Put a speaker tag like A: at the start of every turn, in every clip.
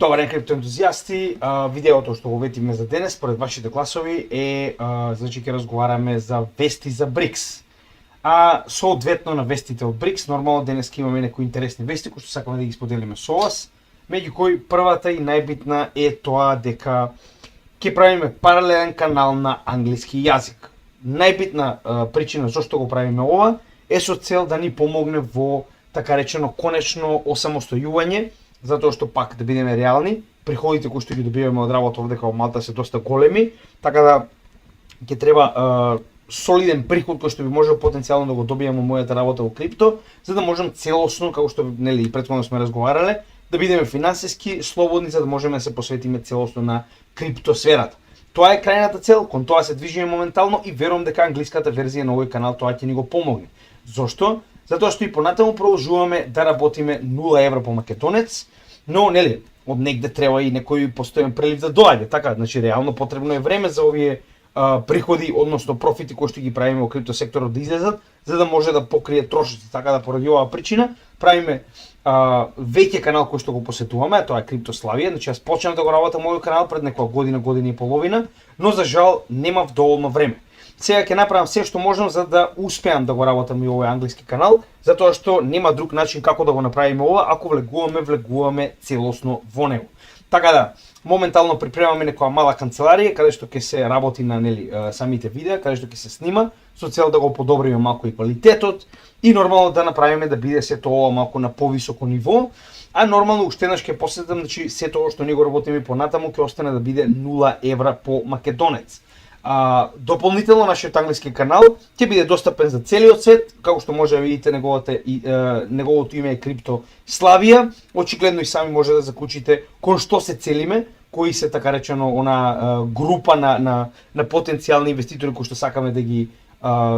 A: Добар ден, криптоентузијасти. Видеото што го ветиме за денес, според вашите гласови, значи ќе разговараме за вести за БРИКС. Соодветно на вестите од БРИКС, нормално денес ќе имаме некои интересни вести кои што сакаме да ги споделиме со вас. Меѓу кои првата и најбитна е тоа дека ќе правиме паралелен канал на англиски јазик. Најбитна причина зашто го правиме ова е со цел да ни помогне во така речено конечно осамостојување, затоа што пак да бидеме реални, приходите кои што ги добиваме од работа овде као Малта се доста големи, така да ќе треба солиден приход кој што би можел потенцијално да го добиеме од мојата работа во крипто, за да можам целосно, како што нели претходно сме разговарале, да бидеме финансиски слободни, за да можеме да се посветиме целосно на крипто сферата. Тоа е крајната цел, кон тоа се движиме моментално и верувам дека англиската верзија на овој канал тоа ќе ни го помогне. Зошто? Затоа што и понатаму продолжуваме да работиме 0 евро по македонец, но нели од негде треба и некој постојан прелив да доаѓа, така, значи реално потребно е време за овие приходи, односно профити кои што ги правиме во крипто секторот да излезат, за да може да покрие трошоци, така да поради оваа причина правиме веќе канал кој што го посетуваме, тоа е Криптославија, значи јас почнав да го работам овој канал пред некоја година, година и половина, но за жал немав доволно време. Сега ќе направам се што можам за да успеам да го работам и овој англиски канал, затоа што нема друг начин како да го направиме ова ако влегуваме целосно во него. Така да, моментално припремаме некоја мала канцеларија каде што ќе се работи на самите видеа, каде што ќе се снима со цел да го подобриме малку и квалитетот и нормално да направиме да биде сето ова малку на повисоко ниво, а нормално уште еднаш ќе посетам, значи сето ова што ние го работиме понатаму ќе остане да биде 0 евра по македонец. Дополнително нашиот англиски канал ќе биде достапен за целиот свет, како што може да видите неговото име е Криптославија. Очигледно и сами може да заклучите кон што се целиме, кои се така речено група на потенцијални инвеститори кои што сакаме да ги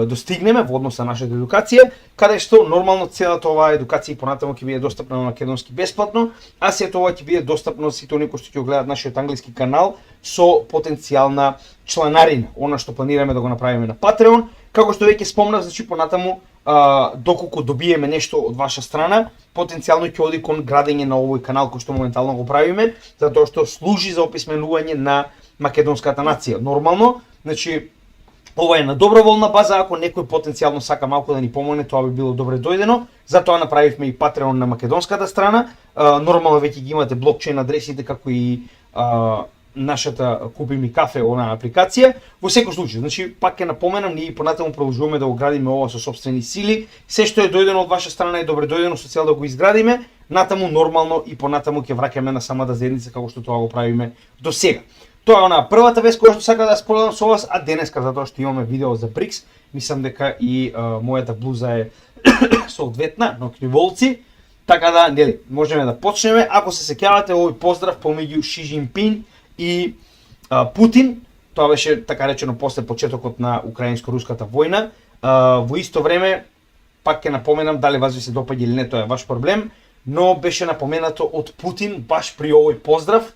A: достигнеме во однос на нашата едукација, каде што нормално целата оваа едукација и понатаму ќе биде достапна на македонски бесплатно, а сето ова ќе биде достапно за сите оние кои што ќе гледаат нашиот англиски канал со потенцијална чланарина, она што планираме да го направиме на Patreon. Како што веќе спомнав, значи понатаму доколку добиеме нешто од ваша страна, потенцијално ќе оди кон градење на овој канал кој што моментално го правиме, затоа што служи за описменување на македонската нација. Нормално, значи ова е на доброволна база, ако некој потенцијално сака малку да ни помогне, тоа би било добре дојдено. Затоа направивме и Patreon на македонската страна. Нормално веќе ги имате блокчейн адресите како и нашата Купи ми кафе онаа апликација. Во секој случај, значи пак ќе напоменам, ние понатаму продолжуваме да го градиме ова со сопствени сили. Се што е дојдено од ваша страна е добре дојдено со цел да го изградиме. Натаму нормално и понатаму ќе враќаме на самата заедница како што тоа го правиме до сега. Тоа е онаа првата вест која што сакам да споделам со вас, а денеска затоа што имаме видео за БРИКС, мислам дека и мојата блуза е соодветна, ноќни волци, така да нели можеме да почнеме. Ако се сеќавате, овој поздрав помеѓу Ши Џинпин и Путин, тоа беше така речено после почетокот на украинско-руската војна. Во исто време, пак ќе напоменам, дали вас ви се допаѓа или не, тоа е ваш проблем, но беше напоменато од Путин баш при овој поздрав,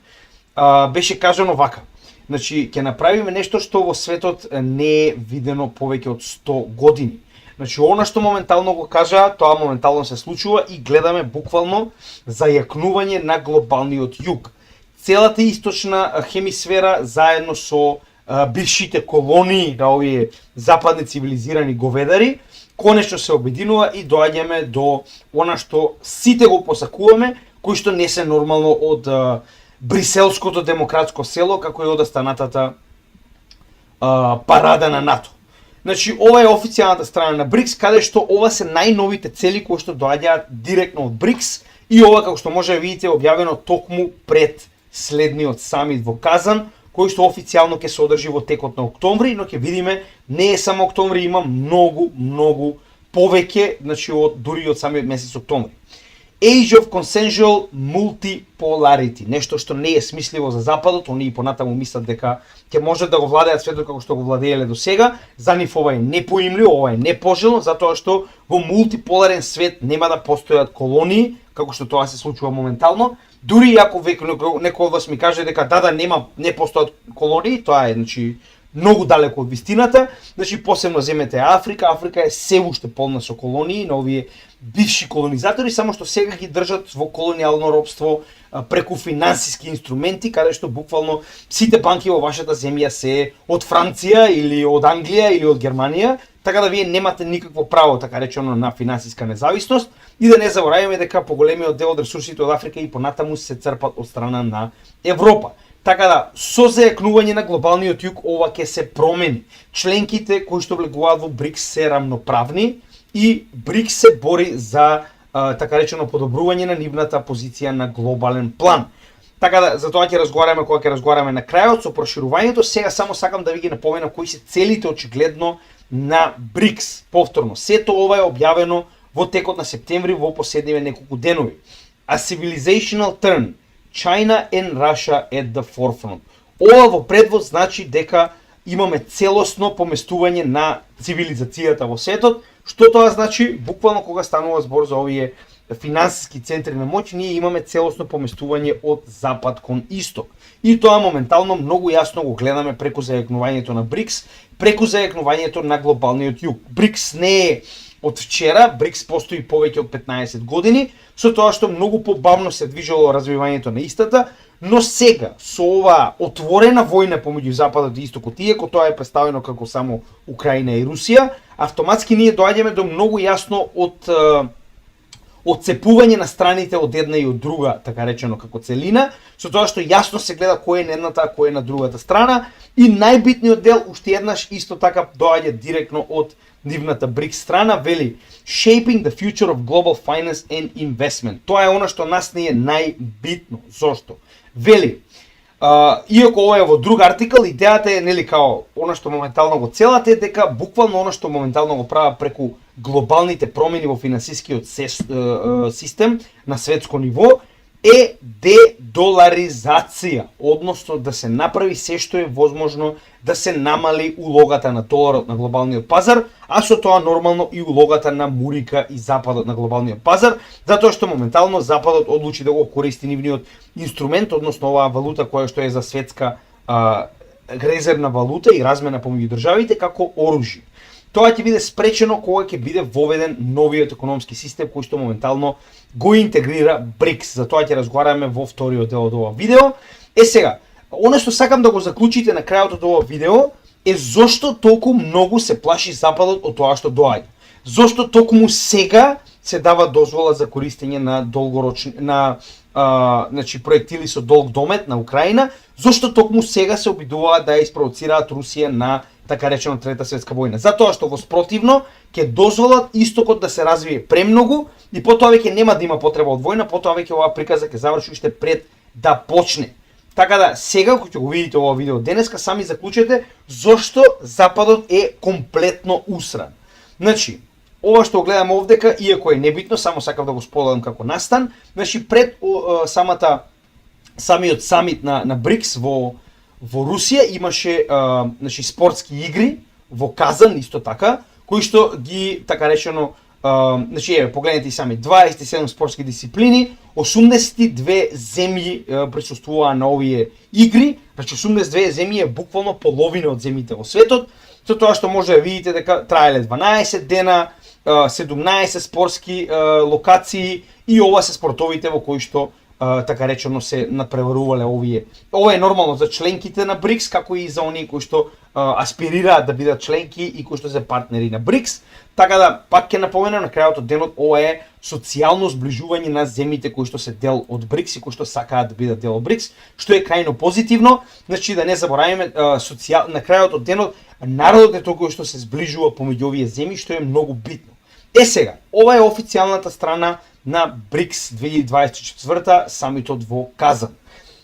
A: беше кажано вака. Значи, ќе направиме нешто што во светот не е видено повеќе од 100 години. Значи, она што моментално го кажа, тоа моментално се случува и гледаме буквално зајакнување на глобалниот југ. Целата источна хемисфера заедно со бившите колонии на овие западни цивилизирани говедари, конечно се обединува и доаѓаме до она што сите го посакуваме, кои што не се нормално од бриселското демократско село, како и од останатата парада на НАТО. Значи, ова е официјалната страна на БРИКС, каде што ова се најновите цели кои што доаѓаат директно од БРИКС и ова, како што може да видите, објавено токму пред следниот самит во Казан, кој што официјално ќе се одржи во текот на октомври, но ќе видиме не е само октомври, има многу повеќе, значи дури од самиот месец октомври. Age of Consensual Multipolarity, нешто што не е смисливо за Западот, они и понатаму мислат дека ќе можат да го владеат светот како што го владееле до сега. За нив ова е непоимливо, ова е непожелно, затоа што во мултиполарен свет нема да постојат колонии, како што тоа се случува моментално. Дури ако некој од вас ми каже дека не постојат колонии, тоа е, значи, многу далеко од вистината. Значи посебно земете Африка. Африка е се уште полна со колонии на овие бивши колонизатори, само што сега ги држат во колонијално робство преку финансиски инструменти, каде што буквално сите банки во вашата земја се од Франција или од Англија или од Германија, така да вие немате никакво право, така речено, на финансиска независност. И да не забораваме дека поголемиот дел од ресурсите од Африка и понатаму се црпат од страна на Европа. Така да, со зајакнување на глобалниот југ, ова ќе се промени. Членките кои што влегуваат во БРИКС се рамноправни и БРИКС се бори за така речено подобрување на нивната позиција на глобален план. Така да, за тоа ќе разговараме кога ќе разговараме на крајот со проширувањето. Сега само сакам да ви ги напоменам кои се целите очигледно на БРИКС. Повторно, сето ова е објавено во текот на септември во последниве неколку денови. A civilizational turn. China and Russia at the forefront. Ова во предвод значи дека имаме целосно поместување на цивилизацијата во светот. Што тоа значи? Буквално кога станува збор за овие финансиски центри на моќ, ние имаме целосно поместување од запад кон исток. И тоа моментално многу јасно го гледаме преку зајакнувањето на БРИКС, преку зајакнувањето на глобалниот југ. БРИКС не е од вчера, БРИКС постои повеќе од 15 години, со тоа што многу побавно се движело развивањето на истата, но сега со оваа отворена војна помеѓу западот и истокот, иако тоа е представено како само Украина и Русија, автоматски ние доаѓаме до многу јасно одцепување на страните од една и од друга, така речено како целина, со тоа што јасно се гледа кој е на едната, а кој е на другата страна, и најбитниот дел уште еднаш исто така доаѓа директно од нивната БРИКС страна, вели Shaping the future of global finance and investment. Тоа е она што нас не е најбитно. Зошто? Вели, иако ова е во друг артикл, идејата е нели као она што моментално го целате, дека буквално она што моментално го прават преку глобалните промени во финансискиот систем на светско ниво е дедоларизација, односно да се направи се што е возможно да се намали улогата на доларот на глобалниот пазар, а со тоа нормално и улогата на Мурика и Западот на глобалниот пазар, затоа што моментално Западот одлучи да го користи нивниот инструмент, односно оваа валута која што е за светска резервна валута и размена помеѓу државите како оружје. Тоа ќе биде спречено кога ќе биде воведен новиот економски систем кој што моментално го интегрира БРИКС. За тоа ќе разговараме во вториот дел од ова видео. Сега, она што сакам да го заклучите на крајот од ова видео е зошто толку многу се плаши Западот од тоа што доаѓа. Зошто токму сега се дава дозвола за користење на долгорочни значи проектили со долг домет на Украина, зошто токму сега се обидуваат да ја испровоцираат Русија на така речено Трета светска војна. Затоа што во спротивно ќе дозволат истокот да се развие премногу и потоа веќе нема да има потреба од војна, потоа веќе оваа приказа ќе заврши уште пред да почне. Така да сега кога ќе го видите ова видео денеска, сами заклучете зошто Западот е комплетно усран. Значи, ова што гледаме овдека, иако е небитно, само сакав да го споделам како настан, значи пред самиот самит на БРИКС во Русија имаше значи спортски игри во Казан исто така, кои што ги така речено значи погледнете и сами 27 спортски дисциплини, 82 земји присуствуваа на овие игри, значи 82 земји е буквално половина од земјите во светот, со тоа што може да видите дека траеле 12 дена, 17 спортски локации и ова се спортовите во кои што така речено се надпреварувале овие. Ова е нормално за членките на БРИКС, како и за оние кои што аспирираат да бидат членки и кои што се партнери на БРИКС. Така да, пак ќе напоменам на крајот од денот, ова е социјално зближување на земјите кои што се дел од БРИКС и кои што сакаат да бидат дел од БРИКС, што е крајно позитивно. Значи да не забораваме на крајот од денот народот е тој кој што се зближува помеѓу овие земји, што е многу битно. Сега, ова е официјалната страна на БРИКС 2024 самитот во Казан.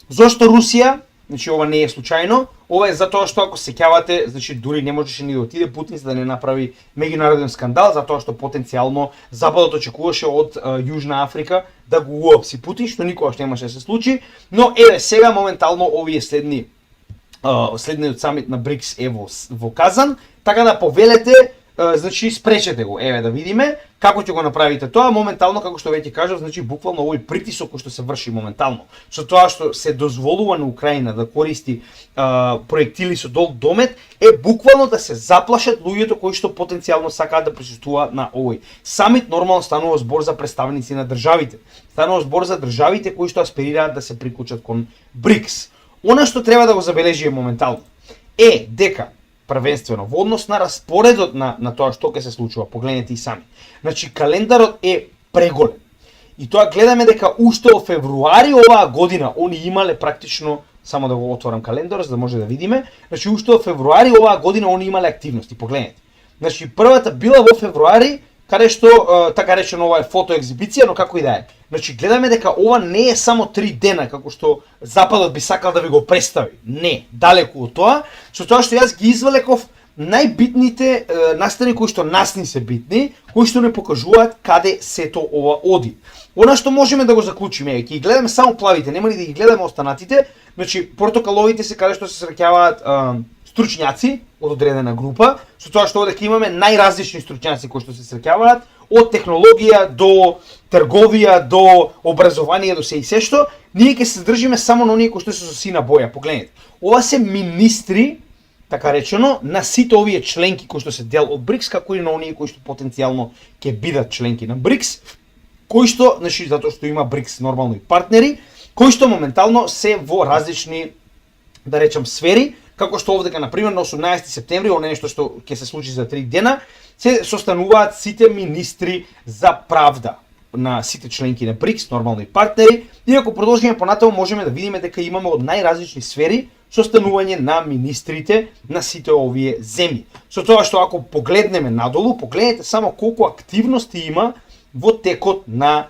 A: Зошто Русија? Значи ова не е случајно, ова е затоа што ако сеќавате, значи дури не можеше ни да отиде Путин за да не направи меѓународен скандал, затоа што потенцијално Западот очекуваше од Јужна Африка да го уапси Путин, што никогаш немаше да се случи, но сега моментално овие следниот самит на БРИКС е во Казан, така да повелете значи спречете го. Еве да видиме како ќе го направите тоа моментално, како што веќе кажав, значи буквално овој притисок кој што се врши моментално. Со тоа што се дозволува на Украина да користи проектили со долг домет е буквално да се заплашат луѓето кои што потенцијално сакаат да присуствуваат на овој самит. Нормално станува збор за представници на државите. Станува збор за државите кои што аспирираат да се приклучат кон БРИКС. Она што треба да го забележи моментално е дека првенствено во однос на распоредот на тоа што ќе се случува, погледнете и сами. Значи календарот е преголем. И тоа гледаме дека уште во февруари оваа година они имале практично, само да го отворам календарот за да може да видиме, значи уште во февруари оваа година они имале активности, погледнете. Значи првата била во февруари, каде што така речено ова е фотоекзибиција, но како и да е. Значи гледаме дека ова не е само 3 дена како што Западот би сакал да ви го представи. Не, далеку од тоа, со тоа што јас ги извлеков најбитните настани кои што нас ни се битни, кои што не покажуваат каде сето ова оди. Она што можеме да го заклучиме, ќе ги гледаме само плавите, нема ли да ги гледаме останатите. Значи портокаловите се каде што се среќаваат стручњаци од одредена група, со тоа што овде имаме најразлични стручњаци кои што се среќаваат, од технологија до трговија, до образование, до се и се што, ние ќе се држиме само на оние кои што се со сина боја. Погледнете, ова се министри, така речено, на сите овие членки кои што се дел од БРИКС, како и на оние кои што потенцијално ќе бидат членки на БРИКС, кои што, значи затоа што има БРИКС нормално и партнери, кои што моментално се во различни, да речам, сфери, како што овдека, например, на 18 септември, оно нешто што ќе се случи за 3 дена, се состануваат сите министри за правда на сите членки на БРИКС, нормално и партнери, и ако продолжиме понатаму можеме да видиме дека имаме од најразлични сфери состанување на министрите на сите овие земји. Со тоа што ако погледнеме надолу, погледнете само колку активности има во текот на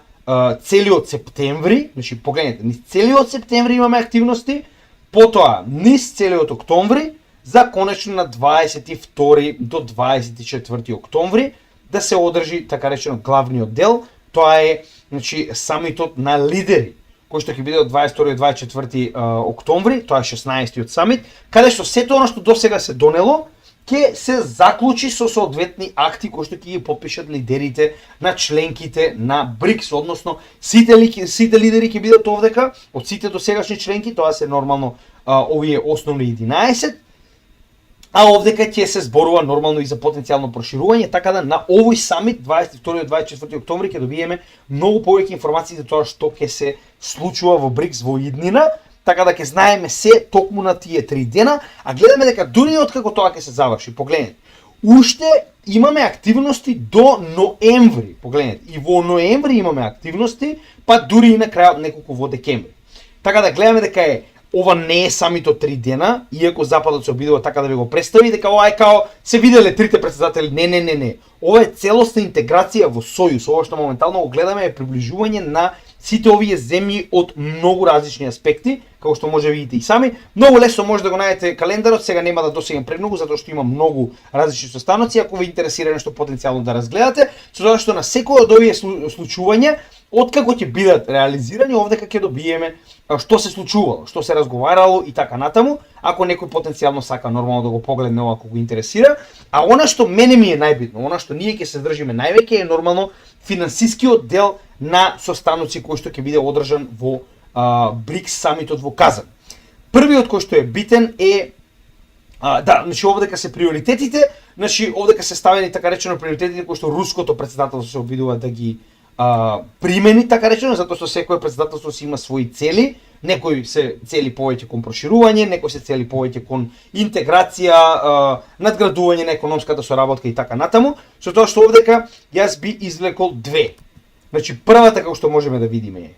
A: целиот септември, значи погледнете, низ целиот септември имаме активности, потоа низ целиот октомври, за конечно на 22 до 24 октомври да се одржи така речено главниот дел, тоа е значи самитот на лидери, кој што ќе биде од 22 до 24 октомври, тоа е 16-тиот самит, каде што сето она што досега се донело ќе се заклучи со соодветни акти кои што ќе ги подпишат лидерите на членките на БРИКС, односно сите лидери ќе бидат овдека од сите досегашни членки, тоа се нормално овие основни 11, а овдека ќе се зборува нормално и за потенцијално проширување, така да на овој самит 22 до 24 октомври ќе добиеме многу повеќе информации за тоа што ќе се случува во БРИКС во иднина, така да ќе знаеме се токму на тие 3 дена, а гледаме дека дури откако тоа ќе се заврши, погледнете, уште имаме активности до ноември, погледнете, и во ноември имаме активности, па дури и на крајот неколку во декември. Така да гледаме дека ова не е самитот 3 дена, иако Западот се обидува така да ви го представи, дека ова е као се виделе трите претседатели. Не. Ова е целосна интеграција во Сојуз. Ова што моментално го гледаме е приближување на сите овие земји од многу различни аспекти, како што може да видите и сами. Многу лесно може да го најдете календарот, сега нема да досегам премногу затоа што има многу различни состаноци, ако ви интересира нешто потенцијално да разгледате, затоа што на секој од овие случувања откако ќе бидат реализирани, овдека ќе добиеме што се случувало, што се разговарало и така натаму, ако некој потенцијално сака нормално да го погледне ова ако го интересира. А она што мене ми е најбитно, она што ние ќе се држиме највеќе е нормално финансискиот дел на состаноци кој што ќе биде одржан во БРИКС самитот во Казан. Првиот кој што е битен е значи овдека се приоритетите, значи овдека се ставени така речено приоритетите кои што руското претседателство се обидува да ги примени, така речено, затоа што секој претседателство си има своји цели, некои се цели повеќе кон проширување, некои се цели повеќе кон интеграција, надградување на економската соработка и така натаму, со тоа што овдека јас би извлекол две. Значи првата како што можеме да видиме е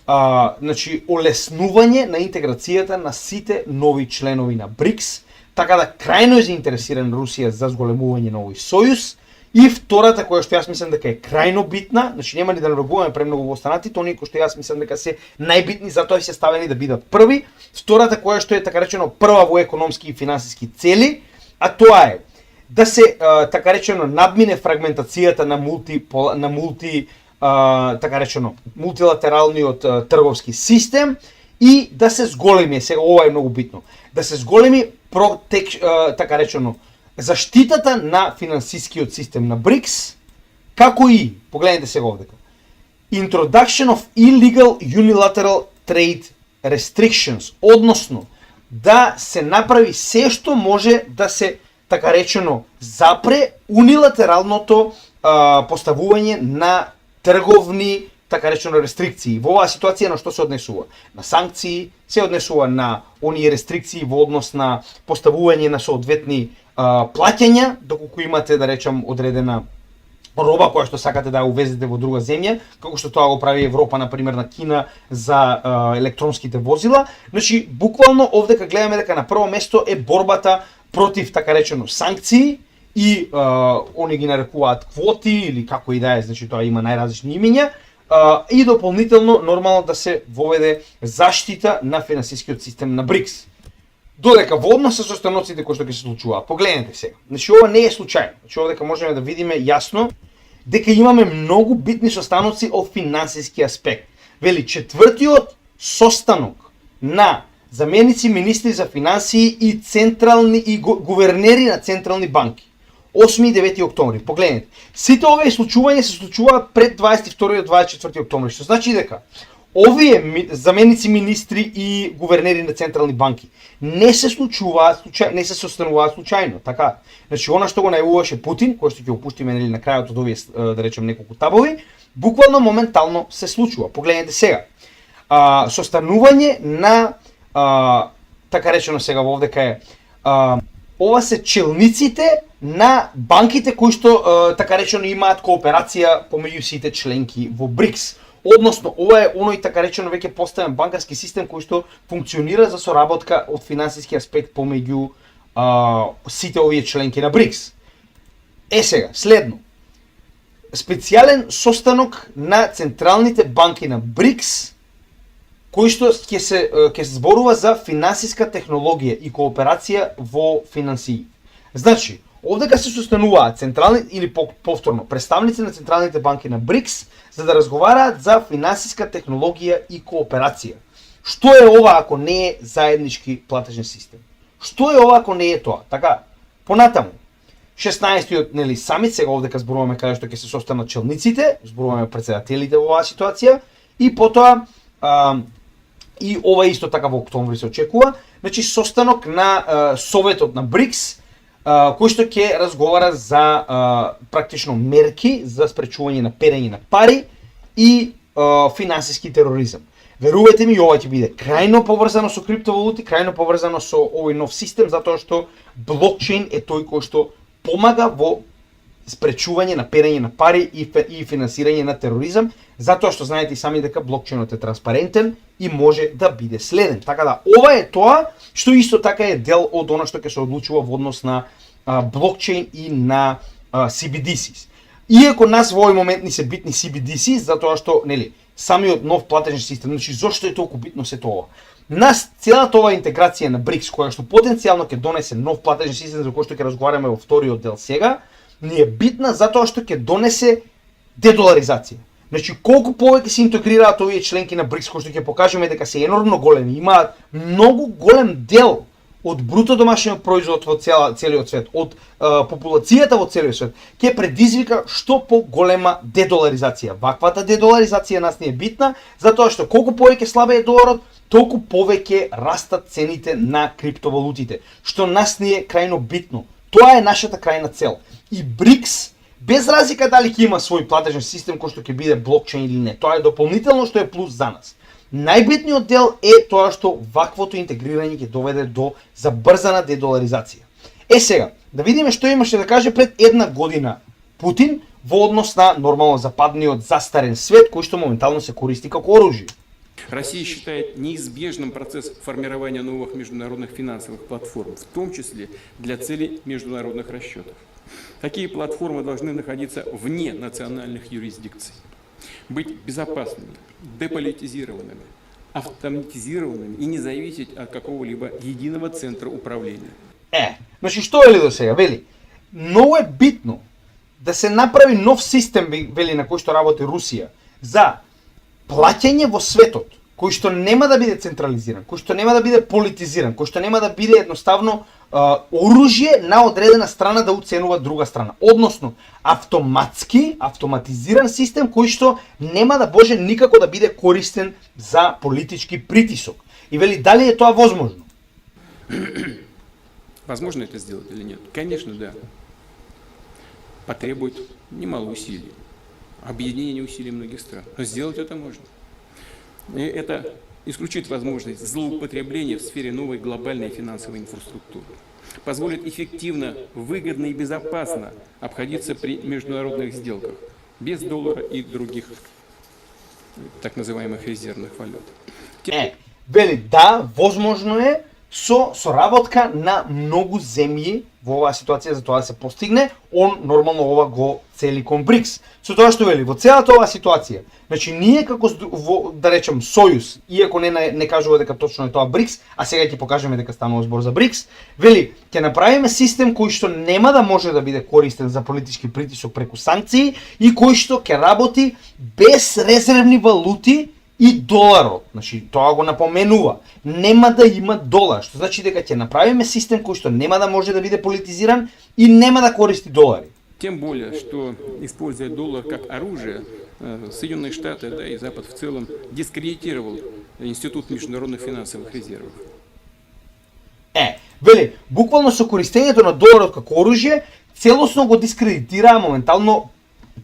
A: значи олеснување на интеграцијата на сите нови членови на БРИКС, така да крајно е заинтересиран Русија за зголемување на овој сојуз. И втората која што јас мислам дека е крајно битна, значи нема ни да навргуваме премногу во останатите, оние кои што јас мислам дека се најбитни, затоа се ставени да бидат први. Втората која што е така речено прва во економски и финансиски цели, а тоа е да се така речено надмине фрагментацијата на така речено мултилатералниот трговски систем и да се зголеми, сега ова е многу битно, да се зголеми така речено заштитата на финансискиот систем на БРИКС, како и, погледнете сега овдека, Introduction of Illegal Unilateral Trade Restrictions, односно да се направи се што може да се, така речено, запре унилатералното поставување на трговни, така речено, рестрикции. Во оваа ситуација на што се однесува? На санкции, се однесува на оние рестрикции во однос на поставување на соодветни плаќања, доколку имате, да речам, одредена роба која што сакате да ја увезете во друга земја, како што тоа го прави Европа, например, на Кина за електронските возила. Значи, буквално овдека гледаме дека на прво место е борбата против, така речено, санкции и они ги нарекуваат квоти или како и да е, значи тоа има најразлични имиња, и дополнително нормално да се воведе заштита на финансискиот систем на БРИКС. Додека во однос со останоците кои што ќе се случуваат. Погледнете сега. Значи ова не е случајно. Значи овдека можеме да видиме јасно дека имаме многу битни состаноци од финансиски аспект. Вели, четвртиот состанок на заменици министри за финансии и централни и гувернери на централни банки. 8 и 9 октомври. Погледнете. Сите овие случувања се случуваат пред 22 и 24 октомври, што значи дека овие заменици министри и гувернери на централни банки не се случуваат случајно, не се состануваат случајно, така. Значи она што го најавуваше Путин, кој што ќе опуштиме нели на крајот од овие, да речем, неколку табови, буквално моментално се случува. Погледнете сега. Состанување на така речено сега овдека е ова се челниците на банките кои што така речено имаат кооперација помеѓу сите членки во БРИКС. Односно, ова е оној така речено веќе поставен банкарски систем кој што функционира за соработка од финансиски аспект помеѓу сите овие членки на БРИКС. Сега, следно. Специјален состанок на централните банки на БРИКС кој што ќе се зборува за финансиска технологија и кооперација во финансии. Значи, овдека се состануваат централни или повторно представници на централните банки на БРИКС за да разговараат за финансиска технологија и кооперација. Што е ова ако не е заеднички платежен систем? Што е ова ако не е тоа? Така, понатаму. 16-тиот нели самит, сега овдека зборуваме каде што ќе се состанат челниците, зборуваме претседателите во оваа ситуација и потоа и ова исто така во октомври се очекува, значи состанок на Советот на БРИКС кој што ќе разговара за практично мерки за спречување на перење на пари и финансиски тероризам. Верувате ми, ова ќе биде крајно поврзано со криптовалути, крајно поврзано со овој нов систем, затоа што блокчейн е тој кој што помага во спречување на перење на пари и финансирање на тероризам, затоа што знаете и сами дека блокчейнот е транспарентен и може да биде следен. Така да, ова е тоа што исто така е дел од она што ќе се одлучува во однос на блокчейн и на CBDCs. Иако нас во овој момент ни се битни CBDCs, затоа што, нели, самиот нов платежен систем, значи зошто е толку битно се тоа? Нас целата оваа интеграција на БРИКС, која што потенцијално ќе донесе нов платежен систем за кој што ќе разговараме во вториот дел сега, ни е битна затоа што ќе донесе дедоларизација. Значи, колку повеќе се интегрираат овие членки на БРИКС, кои што ќе покажеме дека се енормно големи, имаат многу голем дел од бруто домашниот производ во целиот свет, од популацијата во целиот свет, ќе предизвика што поголема дедоларизација. Ваквата дедоларизација нас не е битна, затоа што колку повеќе слабе е доларот, толку повеќе растат цените на криптовалутите, што нас не е крајно битно. Тоа е нашата крајна цел. И БРИКС, без разлика дали ќе има свој платежен систем кој што ќе биде блокчейн или не, тоа е дополнително што е плюс за нас. Најбитниот дел е тоа што ваквото интегрирање ќе доведе до забрзана дедоларизација. Сега, да видиме што имаше да каже пред една година Путин во однос на нормално западниот застарен свет кој што моментално се користи како оружје.
B: Россия считает неизбежным процесс формирования новых международных финансовых платформ, в том числе для целей международных расчетов. Такие платформы должны находиться вне национальных юрисдикций, быть безопасными, деполитизированными, автоматизированными и не зависеть от какого-либо единого центра управления.
A: Значи што вели до сега? Вели, многу е битно да се направи нов систем, вели, на кој што работи Русија, за плаќање во светот, кој што нема да биде централизиран, кој што нема да биде политизиран, кој што нема да биде едноставно оружје на одредена страна да уценува друга страна. Односно, автоматизиран систем кој што нема да може никако да биде користен за политички притисок. И вели, дали е тоа возможно?
B: Возможно это сделать или нет? Конечно, да. Потребует немало усилий. Объединение усилий многих стран. Но сделать это можно. И это исключит возможность злоупотребления в сфере новой глобальной финансовой инфраструктуры. Позволит эффективно, выгодно и безопасно обходиться при международных сделках без доллара и других так называемых резервных валют.
A: Вели, да, возможно е со соработка на многу земји во оваа ситуација за тоа да се постигне, он нормално ова го цели кон БРИКС. Со тоа што вели, во целата оваа ситуација, значи ние како да речем Сојуз, иако не кажува дека точно е тоа БРИКС, а сега ќе покажеме дека станува збор за БРИКС, вели, ќе направиме систем кој што нема да може да биде користен за политички притисок преку санкции и кој што ќе работи без резервни валути и доларот. Значи, тоа го напоменува. Нема да има долар, што значи дека ќе направиме систем кој што нема да може да биде политизиран и нема да користи долари.
B: Тем более, что, используя доллар как оружие, Соединенные Штаты, да и Запад в целом дискредитировал Институт международных финансовых резервов.
A: Вели, буквално со користењето на доларот како оружје, целосно го дискредитираа моментално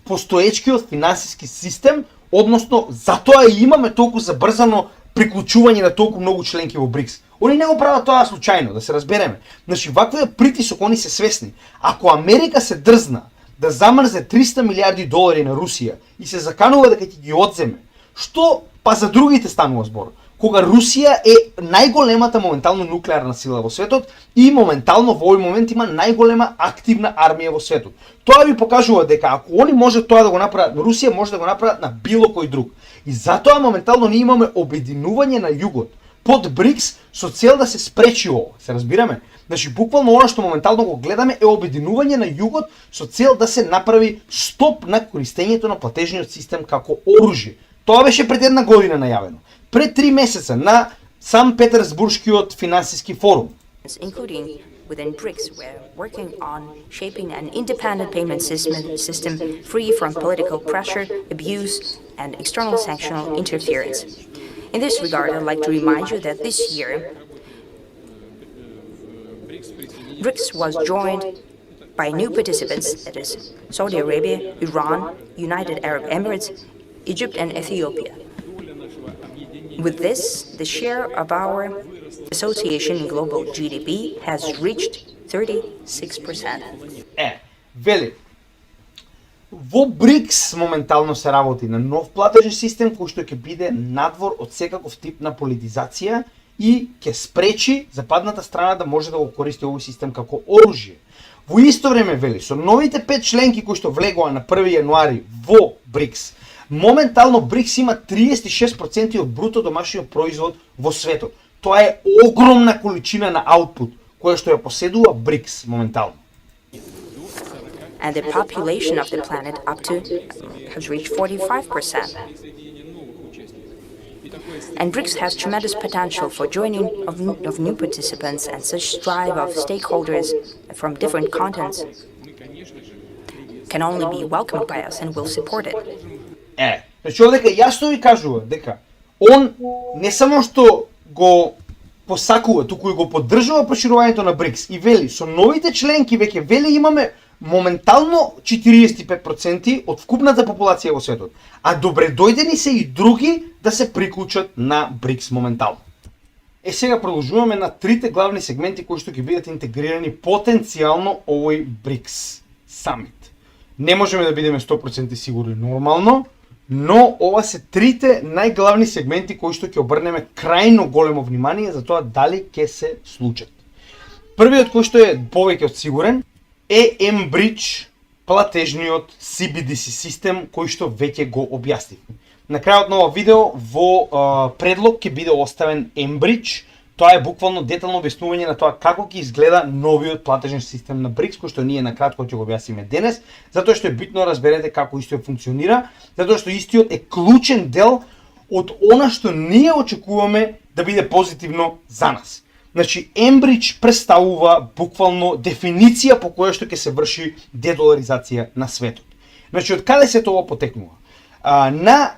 A: постоечкиот финансиски систем, односно затоа и имаме толку забрзано приклучување на толку многу членки во БРИКС. Они не го прават тоа случајно, да се разбереме. Значи, ваквиот притисок, они се свесни. Ако Америка се дрзна да замрзе 300 милиарди долари на Русија и се заканува дека ќе ги одземе, што па за другите станува збор? Кога Русија е најголемата моментално нуклеарна сила во светот и моментално во овој момент има најголема активна армија во светот. Тоа ви покажува дека ако они може тоа да го направат, Русија може да го направат на било кој друг. И затоа моментално ние имаме обединување на југот под БРИКС со цел да се спречи ова. Се разбираме? Значи буквално она што моментално го гледаме е обединување на југот со цел да се направи стоп на користењето на платежниот систем како оружје. Тоа беше пред една година најавено. Пред 3 месеца на Санкт Петерсбургскиот финансиски форум.
C: Including within BRICS, we're working on shaping an independent payment system free from political pressure, abuse, and external sanctional interference. In this regard, I'd like to remind you that this year, BRICS was joined by new participants, that is Saudi Arabia, Iran, United Arab Emirates, Egypt, and Ethiopia. With this, the share of our association in global GDP has reached 36%.
A: Вели, во БРИКС моментално се работи на нов платежен систем кој што ќе биде надвор од секаков тип на политизација и ќе спречи западната страна да може да го користи овој систем како оружје. Во исто време, вели, со новите 5 членки кои што влегоа на 1 јануари во БРИКС, моментално БРИКС има 36% од бруто домашниот производ во светот. Тоа е огромна количина на аутпут која што ја поседува БРИКС моментално.
C: And the population of the planet up to has reached 45%. And BRICS has tremendous potential for joining of new participants, and such drive of stakeholders from different continents can only be welcomed by us and will support it.
A: Значи овдека јасно ви кажува дека он не само што го посакува, туку и го поддржува проширувањето на БРИКС и вели со новите членки веќе вели имаме моментално 45% од вкупната популација во светот, а добре дојдени се и други да се приклучат на БРИКС моментално. Сега продолжуваме на трите главни сегменти кои што ќе бидат интегрирани потенцијално овој БРИКС самит. Не можеме да бидеме 100% сигурни нормално, но ова се трите најглавни сегменти кои што ќе обрнеме крајно големо внимание за тоа дали ќе се случат. Првиот кој што е повеќе од сигурен е mBridge, платежниот CBDC систем кој што веќе го објаснив. На крајот на ова видео во предлог ќе биде оставен mBridge. Тоа е буквално детално објаснување на тоа како ќе изгледа новиот платежен систем на БРИКС, кој што ние на кратко ќе го објасниме денес, затоа што е битно да разберете како истиот функционира, затоа што истиот е клучен дел од она што ние очекуваме да биде позитивно за нас. Значи, Ембридж представува буквално дефиниција по која што ќе се врши дедоларизација на светот. Значи, од каде се тоа потекнува?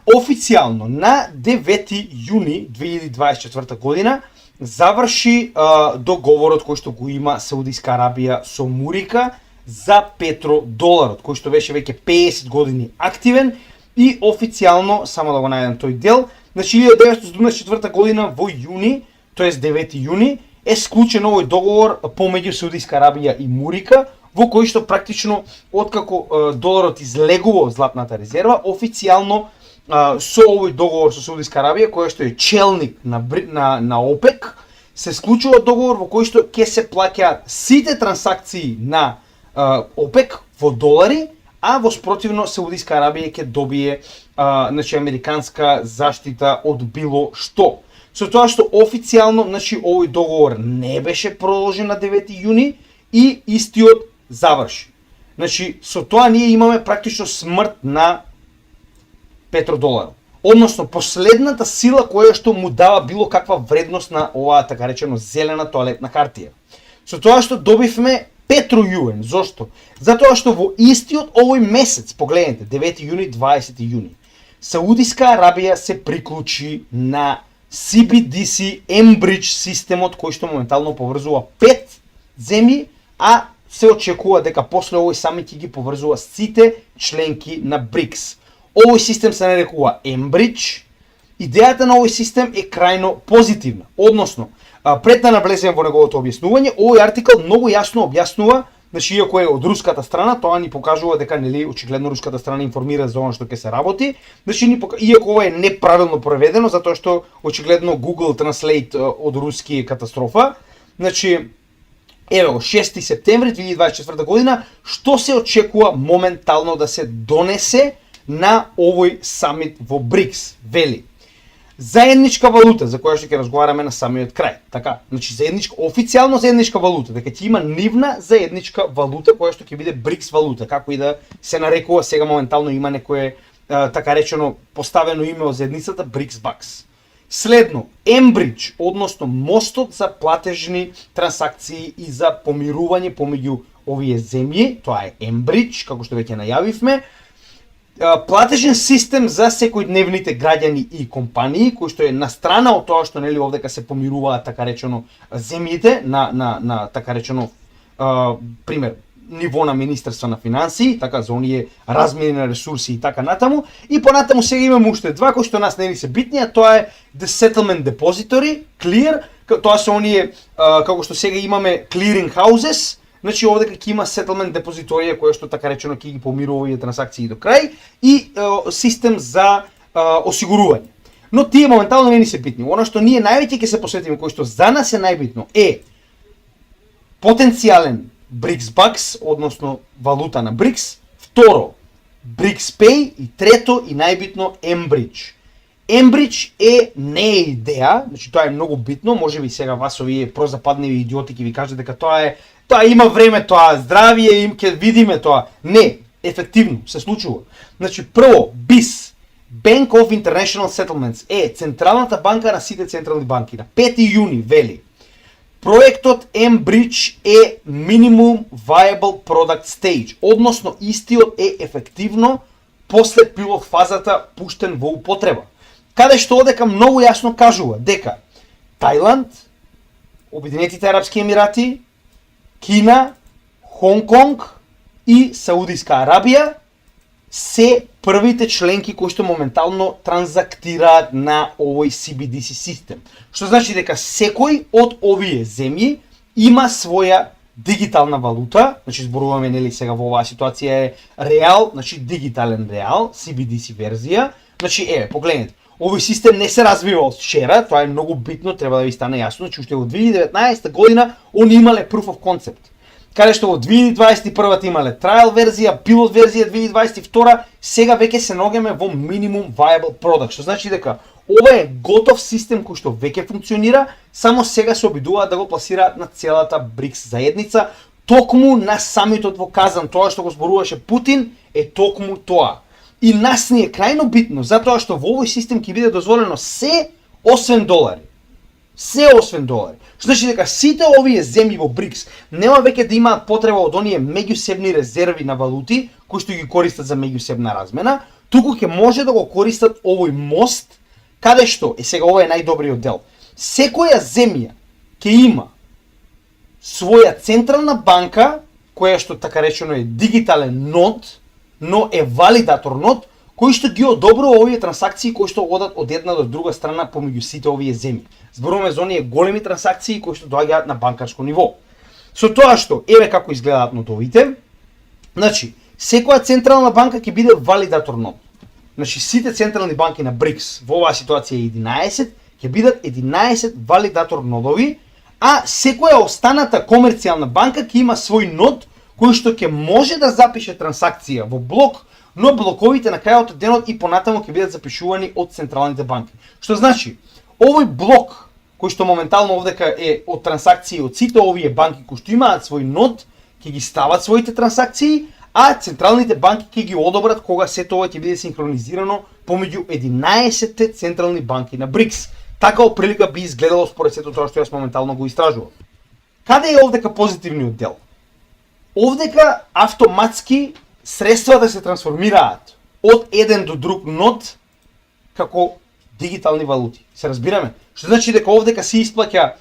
A: Официјално, на 9 јуни 2024 година, заврши договорот кој што го има Саудиска Арабија со Мурика за петродоларот, кој што беше веќе 50 години активен и официјално, само да го најдам тој дел, значи 1974 година во јуни, тоест 9 јуни, е склучен овој договор помеѓу Саудиска Арабија и Мурика, во кој што практично, откако доларот излегува од златната резерва, официјално со овој договор со Саудиска Арабија, која што е челник на ОПЕК, се склучува договор во кој што ќе се плаќаат сите трансакции на ОПЕК во долари, а во спротивно Саудиска Арабија ќе добие значи американска заштита од било што. Со тоа што официјално, значи овој договор не беше продолжен на 9 јуни и истиот заврши. Значи со тоа ние имаме практично смрт на петродоларот. Односно последната сила која што му дава било каква вредност на оваа така речено зелена тоалетна хартија. Со тоа што добивме петројуен. Зошто? Затоа што во истиот овој месец, погледнете, 9 јуни, 20 јуни, Саудиска Арабија се приклучи на CBDC Enbridge системот кој што моментално поврзува 5 земји, а се очекува дека после овој самит ќе ги поврзува сите членки на БРИКС. Овој систем се нарекува Enbridge. Идејата на овој систем е крајно позитивна. Односно, пред да навлеземе во неговото објаснување, овој артикл многу јасно објаснува, значи иако е од руската страна, тоа ни покажува дека нели очигледно руската страна информира за она што ќе се работи, значи иако ова е неправилно преведено затоа што очигледно Google Translate од руски е катастрофа, значи еве го 6 септември 2024 година, што се очекува моментално да се донесе на овој самит во БРИКС, вели заедничка валута, за која што ќе разговараме на самиот крај. Така, значи официјално заедничка валута, дека ќе има нивна заедничка валута која што ќе биде БРИКС валута, како и да се нарекува, сега моментално има некое така речено поставено име од заедницата БРИКС бакс. Следно, Enbridge, односно мостот за платежни трансакции и за помирување помеѓу овие земји, тоа е Enbridge, како што веќе најавивме, платежен систем за секојдневните граѓани и компании, кој што е на страна од тоа што нели овдека се помируваат така речено земјите на така речено пример ниво на Министерство на финансии, така за оние размени на ресурси и така натаму, и понатаму сега имаме уште два кои што нас нели се битни, а тоа е The Settlement Depository, Clear, тоа се оние како што сега имаме clearing houses. Значи овде ќе има settlement депозиторија која што така речено ќе ги помирува овие трансакции до крај и систем за осигурување. Но тие моментално не ни се битни. Она што ние највеќе ќе се посветиме, кој што за нас е најбитно, е потенцијален БРИКС бакс, односно валута на БРИКС, второ БРИКС Pay и трето и најбитно Enbridge. Enbridge не е идеја, значи тоа е многу битно, можеби сега вас овие прозападневи идиоти ќе ви кажат дека тоа има време, тоа здравие, им ќе видиме тоа. Не, ефективно се случува. Значи прво BIS, Bank of International Settlements е централната банка на сите централни банки. На 5 јуни вели проектот Enbridge е Minimum Viable Product Stage, односно истиот е ефективно после пилот фазата пуштен во употреба. Каде што одека многу јасно кажува дека Тајланд, Обединетите Арапски Емирати, Кина, Хонг Конг и Саудиска Арабија се првите членки кои што моментално транзактираат на овој CBDC систем. Што значи дека секој од овие земји има своја дигитална валута, значи зборуваме нели сега во оваа ситуација е реал, значи дигитален реал, CBDC верзија. Значи погледнете, овој систем не се развива од вчера, тоа е многу битно, треба да ви стане јасно, значи уште во 2019 година они имале proof of concept. Каде што во 2021 имале trial верзија, пилот верзија 2022, сега веќе се наоѓаме во minimum viable product, што значи дека ова е готов систем кој што веќе функционира, само сега се обидуваат да го пласираат на целата БРИКС заедница, токму на самитот во Казан, тоа што го зборуваше Путин е токму тоа. И нас ни е крајно битно, затоа што во овој систем ќе биде дозволено се освен долари. Се освен долари. Што значи дека сите овие земји во БРИКС нема веќе да имаат потреба од оние меѓусебни резерви на валути кои што ги користат за меѓусебна размена, туку ќе може да го користат овој мост, каде што, сега ова е најдобриот дел. Секоја земја ќе има своја централна банка, која што така речено е дигитален нод, но е валидатор нод, кој што ги одобрува овие трансакции кои што одат од една до друга страна помеѓу сите овие земји. Зборуваме за оние големи трансакции кои што доаѓаат на банкарско ниво. Со тоа што, еве како изгледаат нодовите, значи, секоја централна банка ќе биде валидатор нод. Значи, сите централни банки на БРИКС, во оваа ситуација 11, ќе бидат 11 валидатор нодови, а секоја останата комерцијална банка ќе има свој нод кој што ќе може да запише трансакција во блок, но блоковите на крајот од денот и понатаму ќе бидат запишувани од централните банки. Што значи, овој блок кој што моментално овдека е од трансакции од сите овие банки кои што имаат свој нод, ќе ги стават своите трансакции, а централните банки ќе ги одобрат кога сето ова ќе биде синхронизирано помеѓу 11 централни банки на БРИКС. Така оприлика би изгледало според сето тоа што јас моментално го истражувам. Каде е овдека позитивниот дел? Овдека автоматски средствата се трансформираат од еден до друг нод како дигитални валути. Се разбираме? Што значи дека овдека се исплаќа,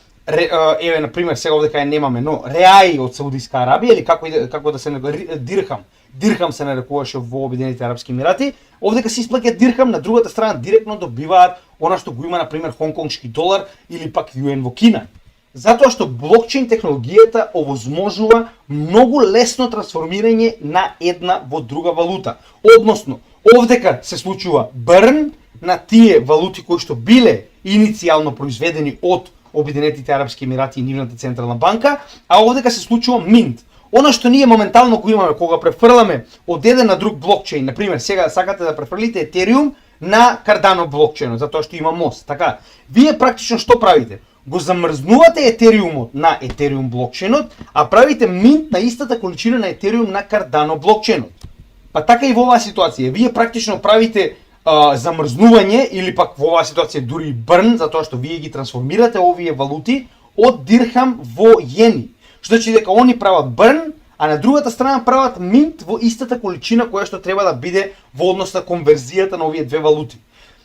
A: еве на пример сега овдека ја немаме, но реаи од Саудиска Арабија или како да се дирхам. Дирхам се нарекуваше во Обединетите арапски емирати. Овдека се исплаќа дирхам, на другата страна директно добиваат она што го има на пример хонконгшки долар или пак юен во Кина. Затоа што блокчейн технологијата овозможува многу лесно трансформирање на една во друга валута. Односно, овдека се случува брн на тие валути кои што биле иницијално произведени од Обединетите арапски емирати и нивната централна банка, а овдека се случува минт. Она што ние моментално го имаме кога префрламе од еден на друг блокчейн, на пример, сега сакате да префрлите Етериум на Cardano блокчейнот, затоа што има мост. Така, вие практично што правите? Го замрзнувате Етериумот на Етериум блокчейнот, а правите минт на истата количина на Етериум на Cardano блокчейнот. Па така и во оваа ситуација, вие практично правите замрзнување или пак во оваа ситуација дури и брн, затоа што вие ги трансформирате овие валути од дирхам во јени. Што значи дека они прават брн, а на другата страна прават минт во истата количина која што треба да биде во однос на конверзијата на овие две валути.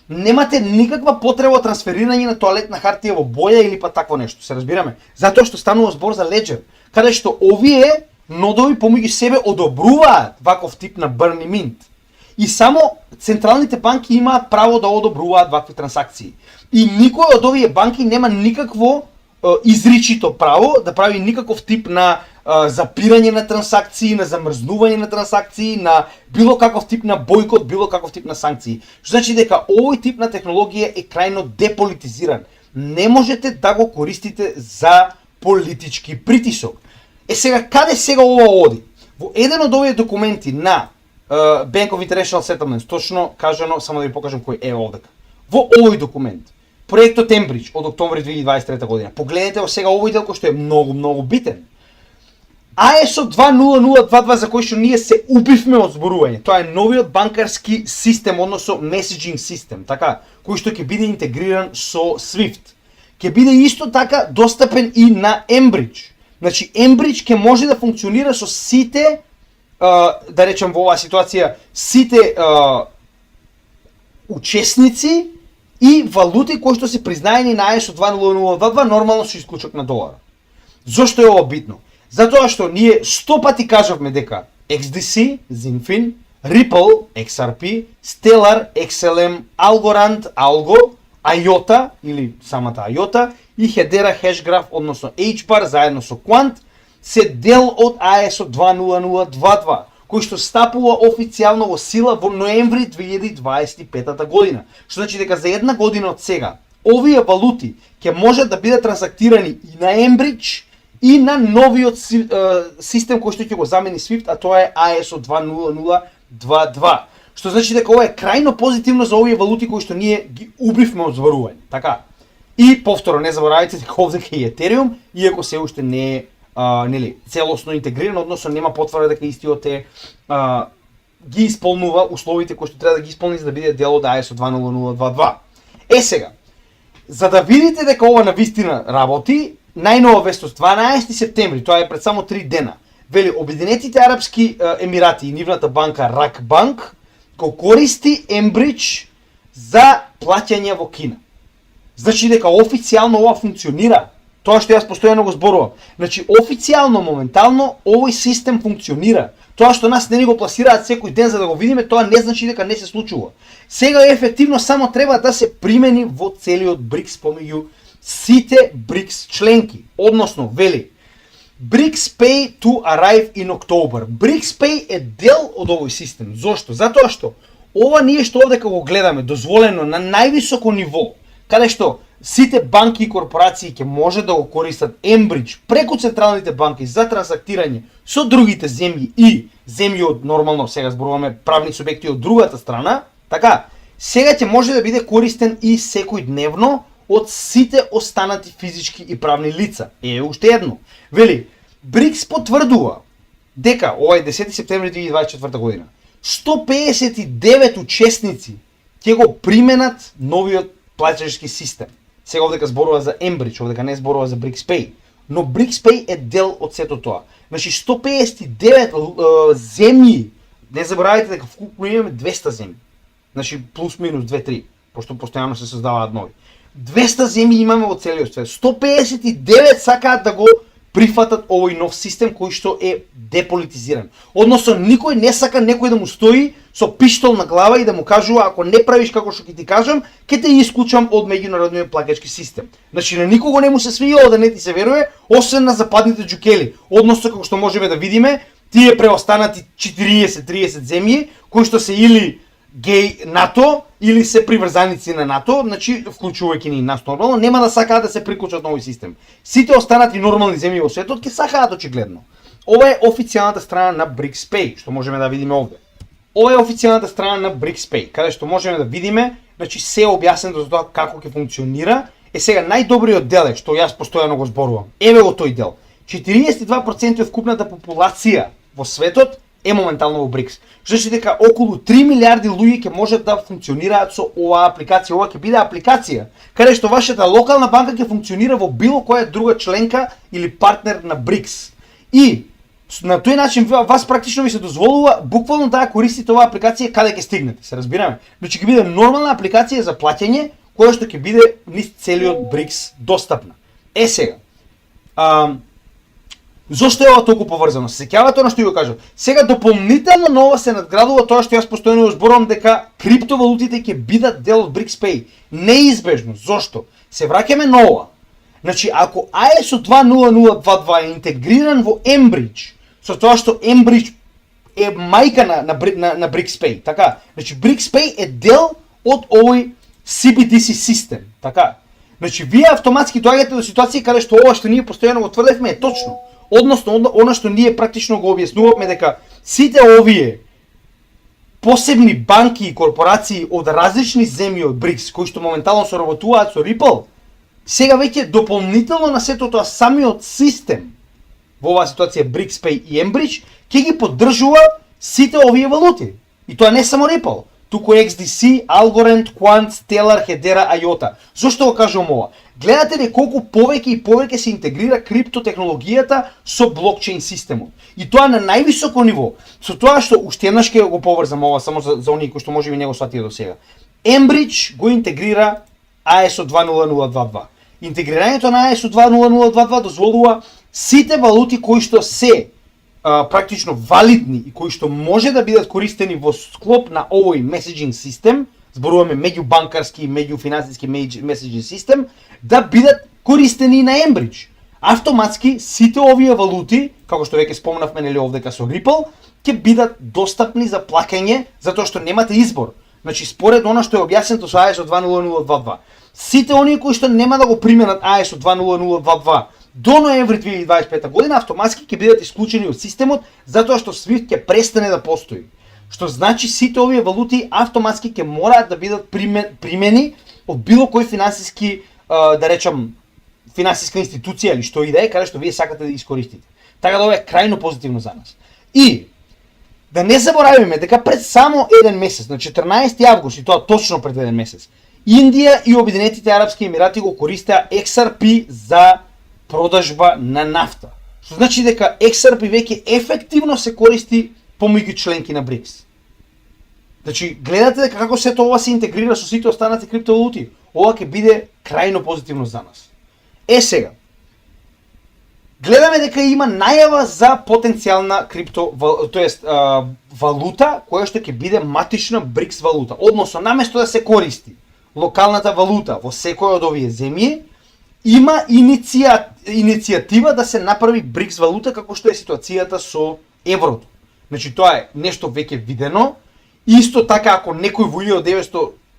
A: Немате никаква потреба од трансферирање на тоалетна хартија во боја или па такво нешто, се разбираме? Затоа што станува збор за леџер, каде што овие нодови помеѓу себе одобруваат ваков тип на брн и минт. И само централните банки имаат право да одобруваат вакви трансакции. И никој од овие банки нема никакво изричито право да прави никаков тип на запирање на трансакции, на замрзнување на трансакции, на било каков тип на бойкот, било каков тип на санкции. Што значи дека овој тип на технологија е крајно деполитизиран. Не можете да го користите за политички притисок. Сега, каде сега ова оди? Во еден од овие документи на Bank of International Settlements, точно кажано, само да ви покажам кој е овдека. Во овој документ, проектот Ембридж од октомври 2023 година. Погледнете во сега овој дел кој што е многу битен. ISO 20022 за кој што ние се убивме од зборување. Тоа е новиот банкарски систем, односно messaging систем, така, кој што ќе биде интегриран со SWIFT. Ќе биде исто така достапен и на Ембридж. Значи Ембридж ќе може да функционира со сите да речем во оваа ситуација, сите учесници и валути кои што се признаени на ISO 20022 нормално со исклучок на долара. Зошто е ова битно? Затоа што ние 100 пати кажавме дека XDC, Zinfin, Ripple, XRP, Stellar, XLM, Algorand, Algo, IOTA или самата IOTA и Hedera Hashgraph, односно HBAR заедно со Quant се дел од ISO 20022, кој што стапува официјално во сила во ноември 2025 година. Што значи дека за една година од сега, овие валути ќе можат да бидат трансактирани и на Ембридж и на новиот систем кој што ќе го замени SWIFT, а тоа е ISO 20022. Што значи дека ова е крајно позитивно за овие валути кои што ние ги убивме од зборување. Така. И повторно не заборавајте дека овдека е Ethereum, иако се уште не е целосно интегрирано, односно нема потврда дека истиот е ги исполнува условите кои што треба да ги исполни за да биде дел од ISO 20022. Сега, За да видите дека ова навистина работи, најнова вестост 12 септември, тоа е пред само 3 дена. Вели, Обединетите арапски емирати и нивната банка РАК банк го користи Ембридж за плаќање во Кина. Значи дека официјално ова функционира. Тоа што јас постојано го зборувам. Значи официјално, моментално овој систем функционира. Тоа што нас не ни го пласираат секој ден за да го видиме, тоа не значи дека не се случува. Сега ефективно само треба да се примени во целиот БРИКС помеѓу сите БРИКС членки. Односно, вели, BRICS Pay to arrive in October. BRICS Pay е дел од овој систем. Зошто? Затоа што ова ние што овде го гледаме, дозволено на највисоко ниво, каде што сите банки и корпорации ќе може да го користат Ембридж преку централните банки за трансактирање со другите земји и земји од нормално, сега зборуваме правни субјекти од другата страна, така, сега ќе може да биде користен и секојдневно од сите останати физички и правни лица. Уште едно. Вели, БРИКС потврдува дека, ова е 10 септември 2024 година, 159 учесници ќе го применат новиот плаќачки систем. Сега овдека зборува за Ембридж, овдека не зборува за BRICS Pay, но BRICS Pay е дел од сето тоа. Значи 159 земји, не заборавајте дека вкупно имаме 200 земји. Значи плюс минус 2-3, пошто постојано се создаваат нови. 200 земји имаме во целиот свет. 159 сакаат да го прифатат овој нов систем кој што е деполитизиран. Односно, никој не сака некој да му стои со пиштол на глава и да му кажува ако не правиш како што ќе ти кажам, ќе те исклучам од меѓународниот плаќачки систем. Значи на никого не му се свиѓало да не ти се верува, освен на западните џукели. Односно, како што можеме да видиме, тие преостанати 40-30 земји кои што се или геј НАТО или се приврзаници на НАТО, значи вклучувајќи ни нас нормално, нема да сакаат да се приклучат на овој систем. Сите останати нормални земји во светот ќе сакаат очигледно. Ова е официјалната страна на BRICS Pay, што можеме да видиме овде. Ова е официјалната страна на BRICS Pay, каде што можеме да видиме, значи се објаснето за тоа како ќе функционира. Сега најдобриот дел е што јас постојано го зборувам. Еве го тој дел. 42% од вкупната популација во светот е моментално во БРИКС. Значи дека околу 3 милиарди луѓе ќе можат да функционираат со оваа апликација. Ова ќе биде апликација каде што вашата локална банка ќе функционира во било која друга членка или партнер на БРИКС. И на тој начин вас практично ви се дозволува буквално да ја користите оваа апликација каде ќе стигнете, се разбираме. Значи ќе биде нормална апликација за плаќање која што ќе биде низ целиот БРИКС достапна. Сега, зошто е ова толку поврзано? Се сеќавате она што ја кажав. Сега дополнително на ова се надградува тоа што јас постојано го зборувам дека криптовалутите ќе бидат дел од BRICS Pay. Неизбежно. Зошто? Се враќаме на ова. Значи, ако ISO 20022 е интегриран во Ембридж, со тоа што Ембридж е мајка на BRICS Pay, така? Значи, BRICS Pay е дел од овој CBDC систем, така? Значи, вие автоматски доаѓате до ситуација каде што ова што ние постојано го тврдевме е точно. Односно, она што ние практично го објаснувавме дека сите овие посебни банки и корпорации од различни земји од БРИКС, кои што моментално соработуваат со Ripple, сега веќе дополнително на сето тоа самиот систем, во оваа ситуација BRICS Pay и Ембридж, ќе ги поддржува сите овие валути. И тоа не само Ripple, туку XDC, Algorand, Quant, Stellar, Hedera, IOTA. Зошто го кажувам ова? Гледате ли колку повеќе и повеќе се интегрира криптотехнологијата со блокчейн системот. И тоа на највисоко ниво. Со тоа што уште еднаш ќе го поврзам ова само за оние кои што можеби не го сватија до сега. Ембридж го интегрира ISO 20022. Интегрирањето на ISO 20022 дозволува сите валути кои што се практично валидни и кои што може да бидат користени во склоп на овој меседжинг систем, зборуваме меѓубанкарски и меѓуфинансиски меседжинг систем, да бидат користени на Ембридж. Автоматски сите овие валути, како што веќе спомнавме нели овдека со Ripple, ќе бидат достапни за плаќање затоа што немате избор. Значи според она што е објаснето со ISO 20022. Сите оние кои што нема да го применат ISO 20022 до ноември 2025 година автоматски ќе бидат исклучени од системот затоа што SWIFT ќе престане да постои. Што значи сите овие валути автоматски ќе мораат да бидат примени од било кој финансиски, да речам, финансиска институција или што и да е, каде што вие сакате да искористите. Така да ова е крајно позитивно за нас. И да не заборавиме дека пред само еден месец, на 14 август, и тоа точно пред еден месец, Индија и Обединетите арапски емирати го користеа XRP за продажба на нафта. Што значи дека XRP веќе ефективно се користи помеѓу членки на БРИКС. Значи, гледате дека како сето ова се интегрира со сите останати криптовалути. Ова ќе биде крајно позитивно за нас. Сега, гледаме дека има најава за потенцијална валута која што ќе биде матична БРИКС валута. Односно, наместо да се користи локалната валута во секоја од овие земји, има иницијатива да се направи БРИКС валута како што е ситуацијата со еврото. Значи, тоа е нешто веќе видено. Исто така, ако некој во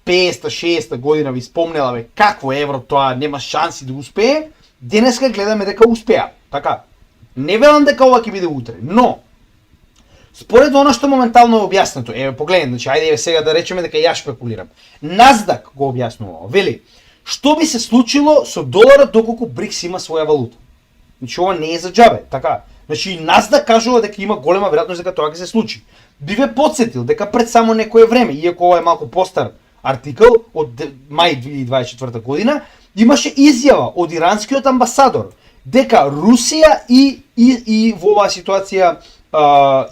A: 1950-60 година ви спомнела какво е евро, тоа нема шанси да успее, денеска гледаме дека успеа. Така, не велам дека ова ќе биде утре, но според оно што моментално е објаснето, погледнете, значи, ајде сега да речеме дека ја шпекулирам. NASDAQ го објаснува, вели, што би се случило со доларот доколку БРИКС има своја валута. Значи, ова не е за џабе, така. Значи, NASDAQ кажува дека има голема веројатност дека тоа ќе се случи. Би ве потсетил дека пред само некое време, иако ова е малку постар артикл од мај 2024 година, имаше изјава од иранскиот амбасадор дека Русија и во оваа ситуација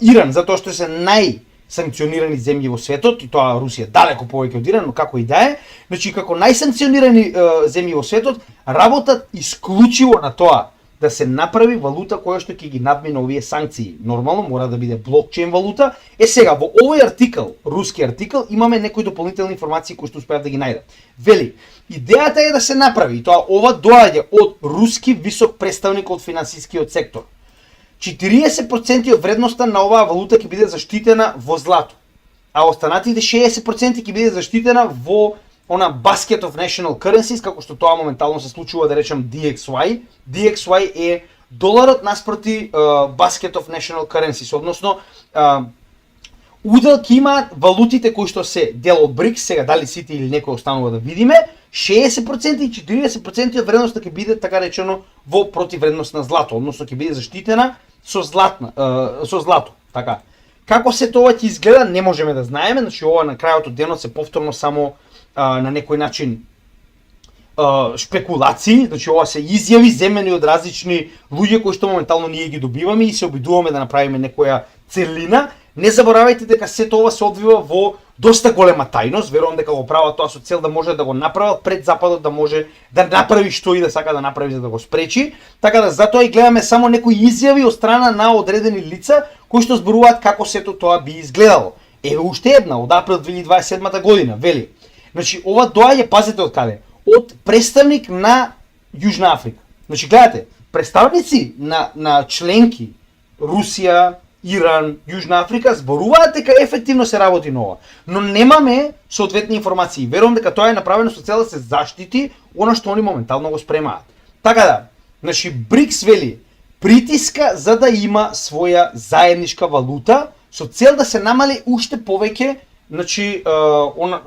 A: Иран, затоа што се најсанкционирани земји во светот, и тоа Русија далеко повеќе од Иран, но како и да е, значи како најсанкционирани земји во светот, работат исклучиво на тоа да се направи валута која што ќе ги надмине овие санкции. Нормално мора да биде блокчейн валута. Сега во овој артикл, руски артикл, имаме некои дополнителни информации кои што успеав да ги најдам. Вели, идејата е да се направи, и тоа ова доаѓа од руски висок представник од финансискиот сектор. 40% од вредноста на оваа валута ќе биде заштитена во злато, а останатите 60% ќе биде заштитена во она basket of national currencies, како што тоа моментално се случува, да речем DXY. DXY е доларот наспроти basket of national currencies, односно удел ќе има валутите кои што се дел од БРИКС, сега дали сите или некој останува да видиме, 60% и 40% од вредноста ќе биде така речено во противвредност на злато, односно ќе биде заштитена со злато, така. Како се тоа ќе изгледа, не можеме да знаеме, значи ова на крајот од денот се повторно само на некој начин шпекулации, значи ова се изјави земени од различни луѓе кои што моментално ние ги добиваме и се обидуваме да направиме некоја целина. Не заборавајте дека сето ова се одвива во доста голема тајност, верувам дека го прават тоа со цел да може да го направат пред Западот, да може да направи што и да сака да направи за да го спречи. Така да затоа и гледаме само некои изјави од страна на одредени лица кои што зборуваат како сето тоа би изгледало. Еве уште една од април 2027 година, вели. Значи ова доаѓа, пазете од каде? Од представник на Јужна Африка. Значи гледате, представници на членки Русија, Иран, Јужна Африка зборуваат дека ефективно се работи на ова, но немаме соодветни информации. Верувам дека тоа е направено со цел да се заштити она што они моментално го спремаат. Така да, значи БРИКС вели притиска за да има своја заедничка валута со цел да се намали уште повеќе, значи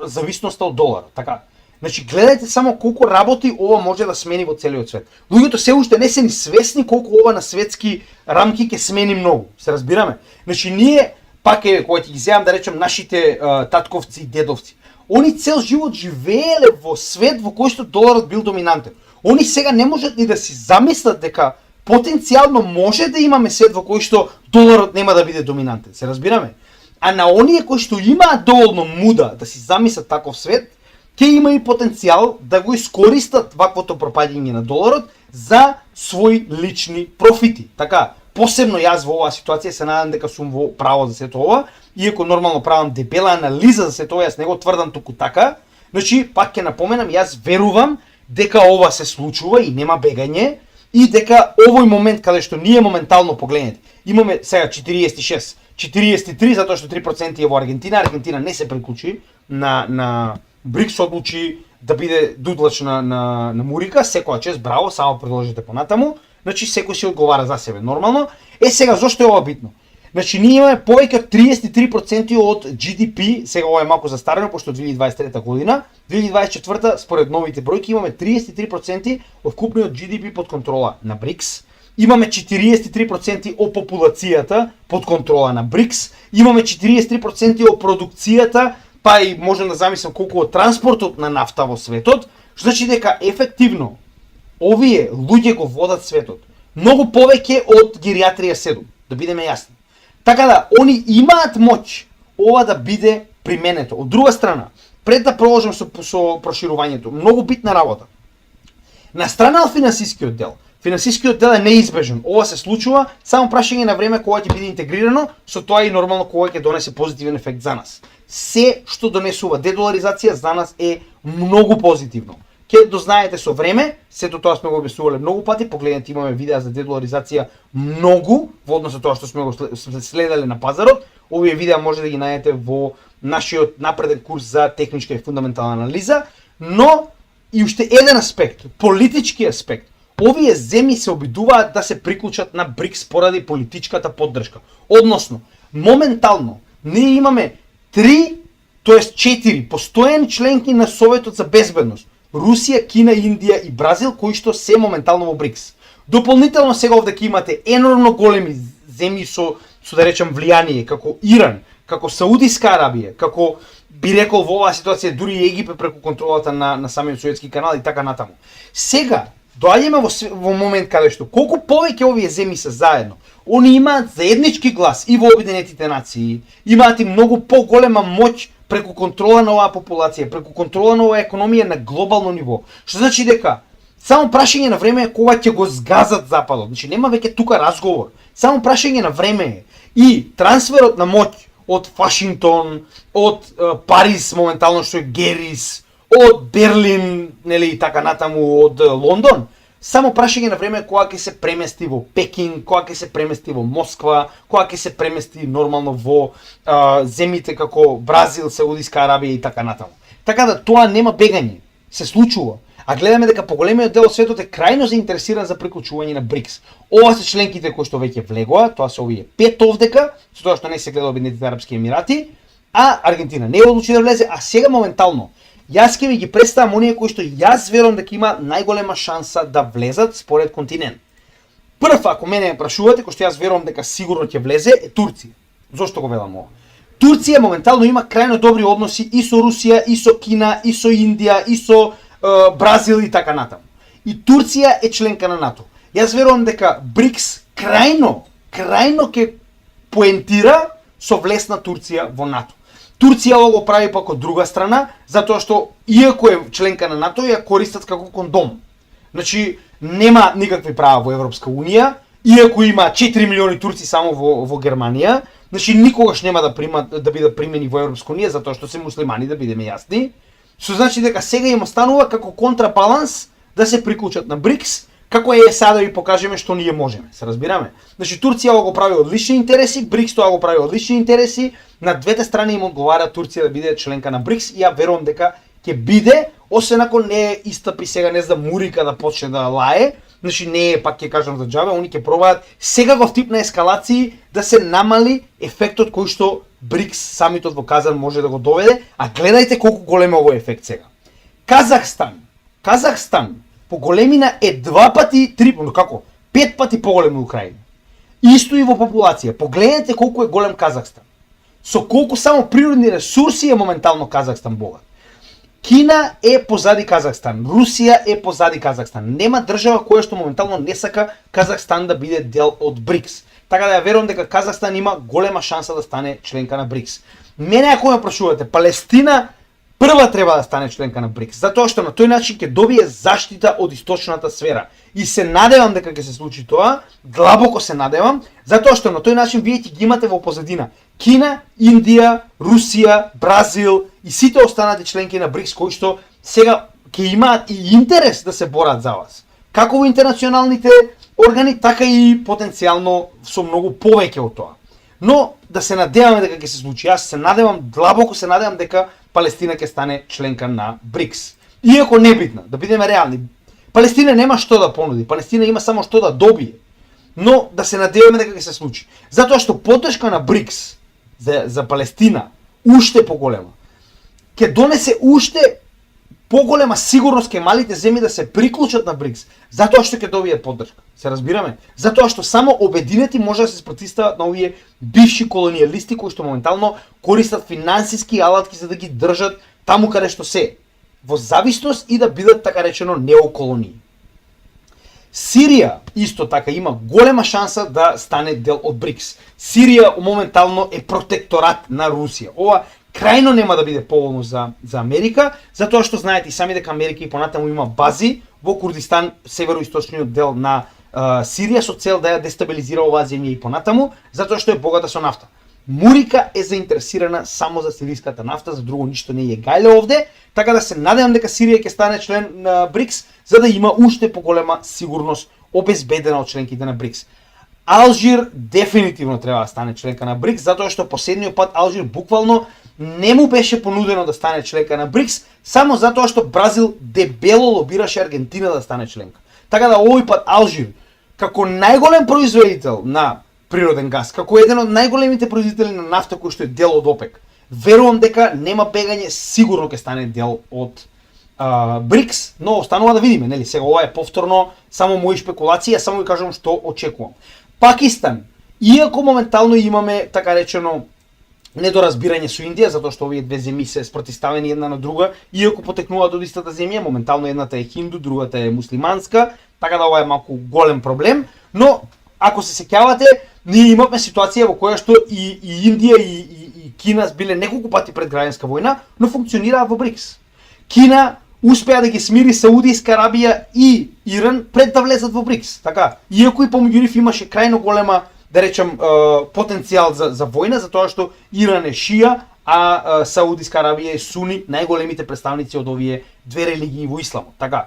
A: зависноста од долар, така. Значи гледајте само колку работи ова може да смени во целиот свет. Луѓето се уште не се ни свесни колку ова на светски рамки ќе смени многу. Се разбираме? Значи ние пак е кога ќе ги земам да речем нашите татковци и дедовци. Они цел живот живееле во свет во кој што доларот бил доминантен. Они сега не можат ни да си замислат дека потенцијално може да имаме свет во кој што доларот нема да биде доминантен. Се разбираме? А на оние кои што имаат доволно муда да си замислат таков свет, ќе има и потенцијал да го искористат ваквото пропаѓање на доларот за своји лични профити. Така, посебно јас во оваа ситуација се надам дека сум во право за сето ова, иако нормално правам дебела анализа за сето ова, јас не го тврдам туку така. Значи, пак ќе напоменам, јас верувам дека ова се случува и нема бегање и дека овој момент каде што ние моментално погледнете, имаме сега 46, 43 затоа што 3% е во Аргентина, Аргентина не се приклучи на БРИКС, одлучи да биде дудлач на Мурика, секоја чест, браво, само продолжите понатаму. Значи секој си одговара за себе, нормално. Сега зошто е ова битно? Значи ние имаме повеќе од 33% од GDP, сега ова е малку застарено пошто 2023 година, 2024 според новите бројки имаме 33% од вкупниот GDP под контрола на БРИКС. Имаме 43% од популацијата под контрола на БРИКС, имаме 43% од продукцијата па и можем да замислам колку од транспортот на нафта во светот, што значи дека ефективно овие луѓе го водат светот. Многу повеќе од гериатрија 7, да бидеме јасни. Така да, они имаат моќ ова да биде применето. Од друга страна, пред да продолжам со проширувањето, многу битна работа. На страна од финансискиот дел, финансискиот дел е неизбежен. Ова се случува само прашање на време кога ќе биде интегрирано, со тоа и нормално кога ќе донесе позитивен ефект за нас. Се што донесува дедоларизација за нас е многу позитивно. Ќе дознаете со време, сето тоа сме го објаснувале многу пати, погледнете, имаме видеа за дедоларизација многу во однос на тоа што сме го следеле на пазарот. Овие видеа може да ги најдете во нашиот напреден курс за техничка и фундаментална анализа, но и уште еден аспект, политички аспект. Овие земји се обидуваат да се приклучат на БРИКС поради политичката поддршка. Односно, моментално ние имаме 3, тоест 4 постојани членки на Советот за безбедност. Русија, Кина, Индија и Бразил, кои што се моментално во БРИКС. Дополнително сега овде ќе имате енормно големи земји со да речем влијание, како Иран, како Саудиска Арабија, како би рекол во оваа ситуација дури и Египет преку контролата на самиот Суетски канал и така натаму. Сега доаѓаме во момент каде што колку повеќе овие земји се заедно, они имаат заеднички глас и во Обединетите нации, имаат и многу поголема моќ преку контрола на оваа популација, преку контрола на оваа економија на глобално ниво. Што значи дека само прашање на време е кога ќе го згазат Западот. Значи нема веќе тука разговор. Само прашање на време е. И трансферот на моќ од Вашингтон, од Париз моментално што е Герис, од Берлин, нели и така натаму, од Лондон, само прашање на време кога ќе се премести во Пекин, кога ќе се премести во Москва, кога ќе се премести нормално во земјите како Бразил, Саудиска Арабија и така натаму. Така да тоа нема бегање, се случува. А гледаме дека поголемиот дел од светот е крајно заинтересиран за приклучување на БРИКС. Ова се членките кои што веќе влегоа, тоа се овие 5 овдека, со тоа што не се гледа Обединетите арапски емирати, а Аргентина не одлучи да влезе, а сега моментално јас ќе ви ги представам оние кои што јас верувам дека има најголема шанса да влезат според континент. Прв, ако мене ме прашувате, кој што јас верувам дека сигурно ќе влезе, е Турција. Зошто го велам ова? Турција моментално има крајно добри односи и со Русија, и со Кина, и со Индија, и со Бразил и така натаму. И Турција е членка на НАТО. Јас верувам дека БРИКС крајно ќе поентира со влез на Турција во НАТО. Турција ова го прави пак од друга страна, затоа што иако е членка на НАТО, ја користат како кондом. Значи, нема никакви права во Европска Унија, иако има 4 милиони турци само во Германија, значи никогаш нема да бидат примени во Европска Унија, затоа што се муслимани, да бидеме јасни. Што значи дека сега им останува како контрабаланс да се приклучат на БРИКС, како е сега да ви покажеме што ние можеме. Се разбираме? Значи Турција ова го прави од лични интереси, БРИКС тоа го прави од лични интереси, на двете страни им одговара Турција да биде членка на БРИКС и ја верувам дека ќе биде, освен ако не истапи сега не знам Мурика да почне да лае, значи не е, пак ќе кажам за џабе, они ќе пробаат секаков тип на ескалации да се намали ефектот кој што БРИКС самитот во Казан може да го доведе, а гледајте колку голем е овој ефект сега. Казахстан по големина е 2 пати, 3, како? 5 пати поголем од Украина. Исто и во популација. Погледнете колку е голем Казахстан. Со колку само природни ресурси е моментално Казахстан богат. Кина е позади Казахстан, Русија е позади Казахстан. Нема држава која што моментално не сака Казахстан да биде дел од БРИКС. Така да ја верувам дека Казахстан има голема шанса да стане членка на БРИКС. Мене ако ме прашувате, Палестина прва треба да стане членка на БРИКС, затоа што на тој начин ќе добие заштита од источната сфера. И се надевам дека ќе се случи тоа, длабоко се надевам, затоа што на тој начин вие ќе ги имате во позадина Кина, Индија, Русија, Бразил и сите останати членки на БРИКС кои што сега ќе имаат и интерес да се борат за вас. Како во интернационалните органи, така и потенцијално со многу повеќе од тоа. Но да се надеваме дека ќе се случи. Јас се надевам, длабоко се надевам дека Палестина ќе стане членка на БРИКС. Иако небитна, да бидеме реални. Палестина нема што да понуди, Палестина има само што да добие. Но да се надеваме дека ќе се случи. Затоа што поддршка на БРИКС за Палестина уште поголема ќе донесе уште поголема сигурност ке малите земји да се приклучат на БРИКС, затоа што ќе добијат поддршка. Се разбираме? Затоа што само обединети може да се спротивстават на овие бивши колонијалисти кои што моментално користат финансиски алатки за да ги држат таму каде што се, во зависност и да бидат така речено неоколонии. Сирија исто така има голема шанса да стане дел од БРИКС. Сирија моментално е протекторат на Русија. Ова крајно нема да биде поволно за Америка, затоа што знаете и сами дека Америка и понатаму има бази во Курдистан, североисточниот дел на Сирија, со цел да ја дестабилизира оваа земја и понатаму, затоа што е богата со нафта. Мурика е заинтересирана само за сириската нафта, за друго ништо не е гајле овде, така да се надевам дека Сирија ќе стане член на БРИКС, за да има уште поголема сигурност обезбедена од членките на БРИКС. Алжир дефинитивно треба да стане членка на БРИКС, затоа што последниот пат Алжир буквално не му беше понудено да стане членка на БРИКС, само затоа што Бразил дебело лобираше Аргентина да стане членка. Така да овој пат Алжир, како најголем производител на природен газ, како еден од најголемите производители на нафта кој што е дел од ОПЕК, верувам дека нема бегање, сигурно ќе стане дел од БРИКС, но останува да видиме, нели? Сега ова е повторно само мои спекулации, само ви кажам што очекувам. Пакистан, иако моментално имаме така речено недоразбирање со Индија, затоа што овие две земји се спротивставени една на друга, иако потекнуваат од истата земја, моментално едната е хинду, другата е муслиманска, така да ова е малку голем проблем, но ако се сеќавате, ние имавме ситуација во која што и Индија и Кина биле неколку пати пред граѓанска војна, но функционираат во БРИКС. Кина успеа да ги смири Саудиска Арабија и Иран пред да влезат во БРИКС. Така, иако и помеѓу нив имаше крајно голема, да речем, потенцијал за војна, затоа што Иран е шија, а Саудиска Арабија е суни, најголемите представници од овие две религии во исламот. Така.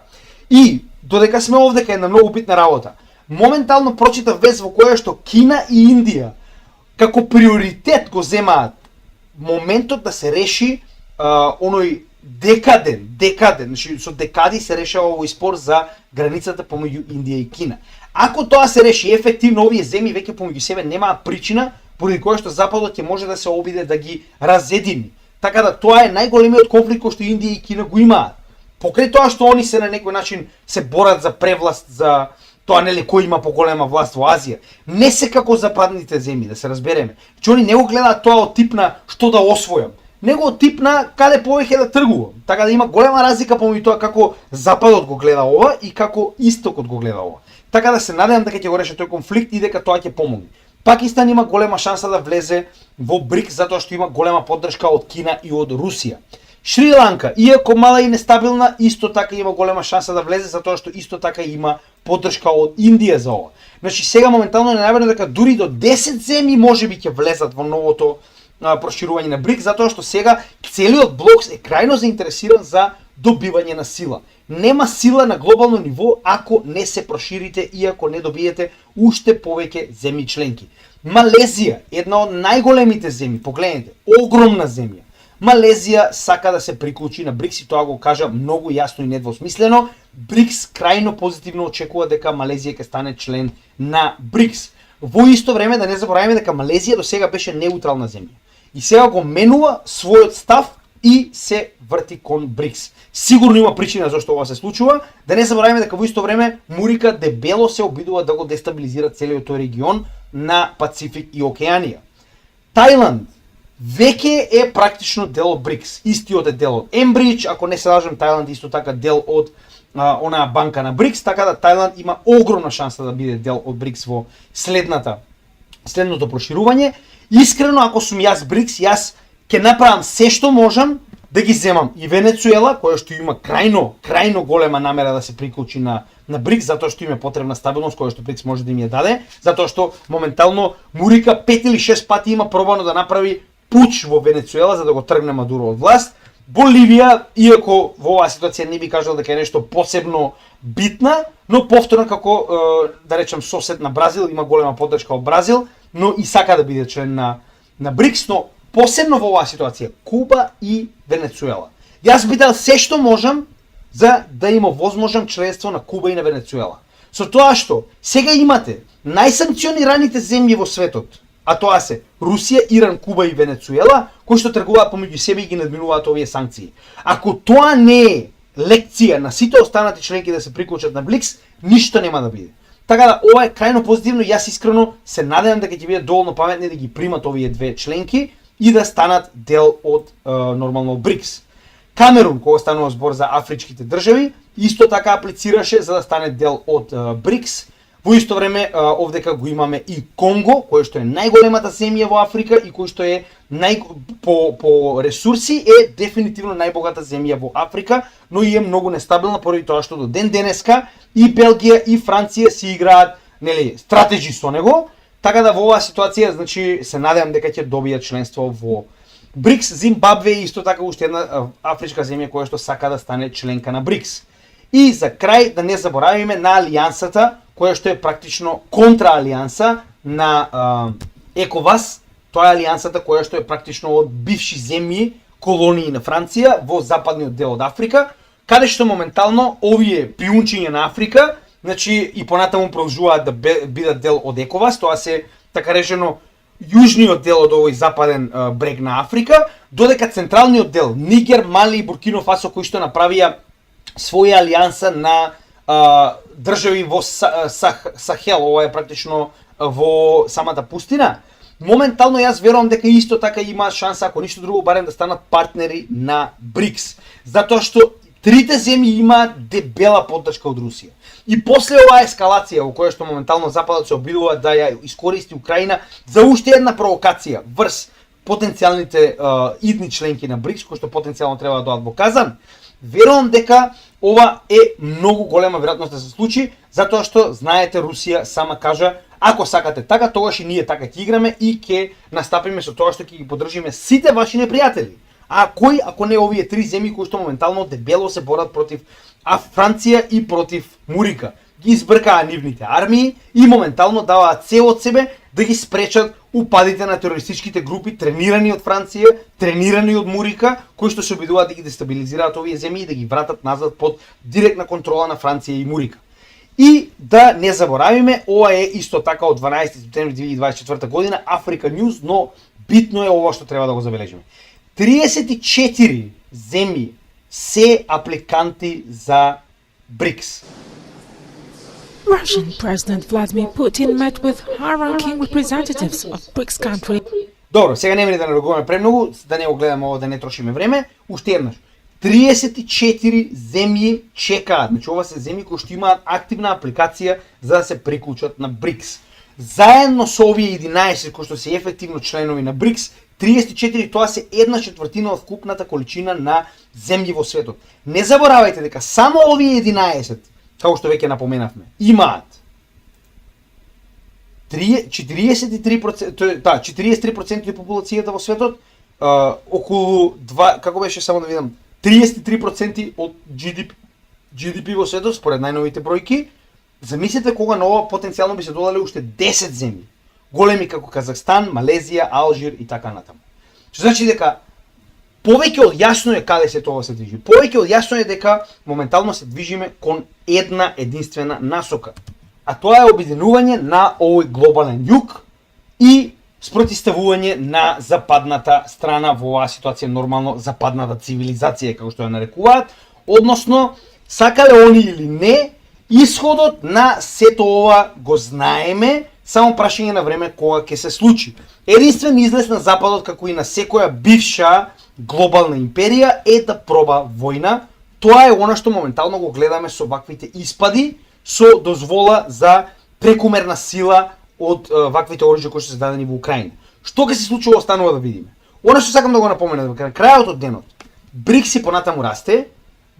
A: И додека сме овде кај една многу битна работа, моментално прочитав вест во која што Кина и Индија како приоритет го земаат моментот да се реши оној декаден, значи со декади се решава овој спор за границата помеѓу Индија и Кина. Ако тоа се реши ефективно, овие земји веќе помеѓу себе немаат причина поради која што Западот ќе може да се обиде да ги разедини. Така да тоа е најголемиот конфликт кој што Индија и Кина го имаат. Покрај тоа што они се на некој начин се борат за превласт, за тоа нели кој има поголема власт во Азија. Не се како западните земји, да се разбереме. Че они не го гледаат тоа од тип на што да освојам, него од тип на каде повеќе да тргувам. Така да има голема разлика помеѓу тоа како Западот го гледа ова и како Истокот го гледа ова. Така да се надевам дека ќе го реши тој конфликт и дека тоа ќе помогне. Пакистан има голема шанса да влезе во БРИКС затоа што има голема поддршка од Кина и од Русија. Шри-Ланка, иако мала и нестабилна, исто така има голема шанса да влезе затоа што исто така има поддршка од Индија за ова. Значи сега моментално е најверојатно дека дури до 10 земји можеби ќе влезат во новото проширување на БРИКС, затоа што сега целиот блок е крајно заинтересиран за добивање на сила. Нема сила на глобално ниво ако не се проширите и ако не добиете уште повеќе земји членки. Малезија, една од најголемите земји, погледнете, огромна земја. Малезија сака да се приклучи на БРИКС и тоа го кажа многу јасно и недвосмислено. БРИКС крајно позитивно очекува дека Малезија ќе стане член на БРИКС. Во исто време да не забораваме дека Малезија до сега беше неутрална земја. И сега го менува својот став и се врти кон БРИКС. Сигурно има причина зашто ова се случува. Да не забораваме дека во исто време Мурика дебело се обидува да го дестабилизира целиот тој регион на Пацифик и Океанија. Тајланд веќе е практично дел од БРИКС. Истиот е дел од Ембридж, ако не се лажам, Тајланд исто така дел од онаа банка на БРИКС, така да Тајланд има огромна шанса да биде дел од БРИКС во следното проширување. Искрено, ако сум јас БРИКС, јас ќе направам се што можам да ги земам и Венецуела, која што има крајно голема намера да се приклучи на БРИКС, затоа што им е потребна стабилност која што БРИКС може да им ја даде, затоа што моментално Мурика 5 или 6 пати има пробано да направи пуч во Венецуела за да го тргне Мадуро од власт. Боливија, иако во оваа ситуација не би кажал дека е нешто посебно битна, но повторно како да речем сосед на Бразил, има голема поддршка од Бразил, но и сака да биде член на БРИКС, но посебно во оваа ситуација Куба и Венецуела. Јас би дал се што можам за да има возможно членство на Куба и на Венецуела. Со тоа што сега имате најсанкционираните земји во светот, а тоа се Русија, Иран, Куба и Венецуела, кои што тргуваат помеѓу себе и ги надминуваат овие санкции. Ако тоа не е лекција на сите останати членки да се приклучат на БРИКС, ништо нема да биде. Така да, ова е крајно позитивно и јас искрено се надевам дека ќе бидат доволно паметни да ги примат овие две членки и да станат дел од нормално БРИКС. Камерун, кога станува збор за афричките држави, исто така аплицираше за да стане дел од БРИКС. Во исто време овдека го имаме и Конго, кој што е најголемата земја во Африка и кој што е по ресурси е дефинитивно најбогата земја во Африка, но и е многу нестабилна поради тоа што до ден денеска и Белгија и Франција си играат, нели, стратежи со него, така да во оваа ситуација, значи, се надевам дека ќе добијат членство во БРИКС. Зимбабве е исто така уште една афричка земја која што сака да стане членка на БРИКС. И за крај да не заборавиме на алијансата, која што е практично контраалијанса на ЕКОВАС. Тоа е алијансата која што е практично од бивши земји, колонии на Франција во западниот дел од Африка, каде што моментално овие пиунчиња на Африка, значи и понатаму продолжуваат да бидат дел од ЕКОВАС, тоа се така речено јужниот дел од овој западен брег на Африка, додека централниот дел, Нигер, Мали и Буркино Фасо, кои што направија своја алијанса на држави во Сахел, ова е практично во самата пустина, моментално јас верувам дека исто така има шанса, ако ништо друго, барем да станат партнери на БРИКС, затоа што трите земји имаат дебела поддршка од Русија. И после оваа ескалација во која што моментално Западот се обидува да ја искористи Украина за уште една провокација врз потенцијалните идни членки на БРИКС, кои што потенцијално треба да дојдат во Казан, верувам дека ова е многу голема веројатност да се случи, затоа што знаете Русија сама кажа ако сакате така, тогаш и ние така ќе играме и ќе настапиме со тоа што ќе ги поддржиме сите ваши непријатели. А кои, ако не овие три земји кои што моментално дебело се борат против Франција и против Мурика. Ги избркаа нивните армии и моментално даваат се од себе да ги спречат упадите на терористичките групи тренирани од Франција, тренирани од Мурика, кои што се обидуваат да ги дестабилизираат овие земји и да ги вратат назад под директна контрола на Франција и Мурика. И да не заборавиме, ова е исто така од 12 септември 2024 година Africa News, но битно е ова што треба да го забележиме. 34 земји се апликанти за БРИКС.
D: Russian President Vladimir Putin met with high-ranking representatives of BRICS countries.
A: Добро, сега нема да нарогуваме премногу, да не го гледаме ово, да не трошиме време. Уште еднаш. 34 земји чекаат. Значи ова се земји кои што имаат активна апликација за да се приклучат на БРИКС. Заедно со овие 11 кои што се ефективно членови на БРИКС, 34 тоа се 1/4 од вкупната количина на земји во светот. Не заборавајте дека само овие 11, како што веќе напоменавме, имаат 43% од популацијата во светот, околу 2, како беше само да видам, 33% од GDP во светот според најновите бројки. Замислете кога на ова потенцијално би се додале уште 10 земји, големи како Казахстан, Малезија, Алжир и така натаму. Што значи дека повеќе од јасно е каде се тоа се движи. Повеќе од јасно е дека моментално се движиме кон една единствена насока. А тоа е обединување на овој глобален југ и спротивставување на западната страна во оваа ситуација, нормално западната цивилизација како што ја нарекуваат, односно сакале они или не, исходот на сето ова го знаеме, само прашање на време кога ќе се случи. Единствен излез на Западот, како и на секоја бивша глобална империја, е да проба војна. Тоа е она што моментално го гледаме со ваквите испади, со дозвола за прекумерна сила од ваквите оружја кои што се дадени во Украина. Што ќе се случи, останува да видиме. Она што сакам да го напоменам, дека на крајот од денот БРИКС и понатаму расте,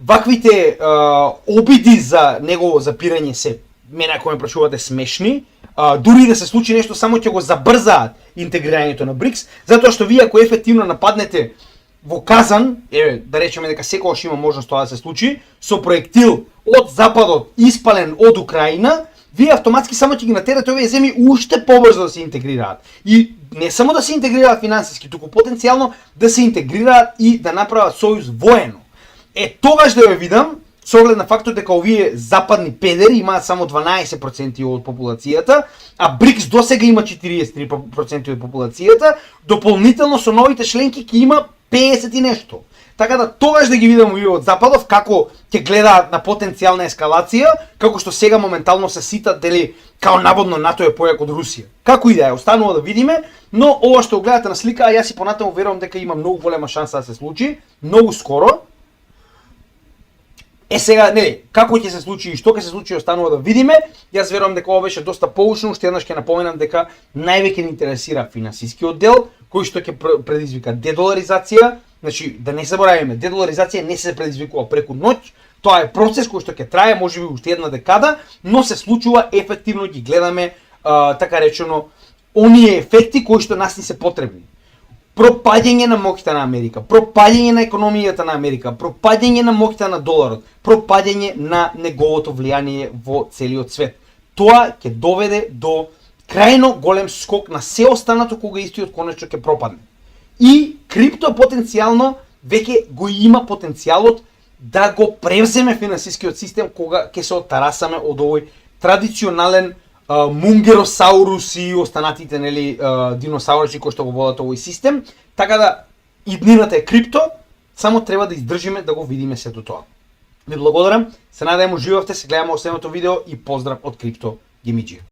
A: ваквите обиди за негово запирање се, мене ако ме прашувате, смешни. Дури да се случи нешто, само ќе го забрзаат интегрирањето на БРИКС, затоа што вие ако ефективно нападнете во Казан, да речеме дека секогаш има можност тоа да се случи, со проектил од Западот испален од Украина, вие автоматски само ќе ги натерате овие земји уште побрзо да се интегрираат. И не само да се интегрираат финансиски, туку потенцијално да се интегрираат и да направат сојуз воено. Тогаш да ја видам, со оглед на фактот дека овие западни педери имаат само 12% од популацијата, а БРИКС досега има 43% од популацијата, дополнително со новите членки ќе има 50 и нешто. Така да тогаш да ги видам овие од западов како ќе гледаат на потенцијална ескалација, како што сега моментално се ситат дали као наводно НАТО е појак од Русија. Како и да е, останува да видиме, но ова што го гледате на слика, јас и понатаму верувам дека има многу голема шанса да се случи, многу скоро. Сега, како ќе се случи и што ќе се случи останува да видиме. Јас верувам дека ова беше доста поучно, уште еднаш ќе напоменам дека највеќе ни интересира финансискиот дел, кој што ќе предизвика дедоларизација. Значи, да не забораваме, дедоларизација не се предизвикува преку ноќ, тоа е процес кој што ќе трае можеби уште една декада, но се случува ефективно, ги гледаме така речено оние ефекти кои што нас ни се потребни. Пропаѓање на моќта на Америка, пропаѓање на економијата на Америка, пропаѓање на моќта на доларот, пропаѓање на неговото влијание во целиот свет. Тоа ќе доведе до крајно голем скок на се останато кога истиот конечно ќе пропадне. И крипто потенцијално веќе го има потенцијалот да го превземе финансискиот систем кога ќе се оттарасаме од овој традиционален мунгеросаурус и останатите диносауруси кои што го водат овој систем, така да иднината е крипто, само треба да издржиме да го видиме сето тоа. Ви благодарам, се надевам уживавте, се гледаме во следното видео и поздрав од Крипто Гемиџија.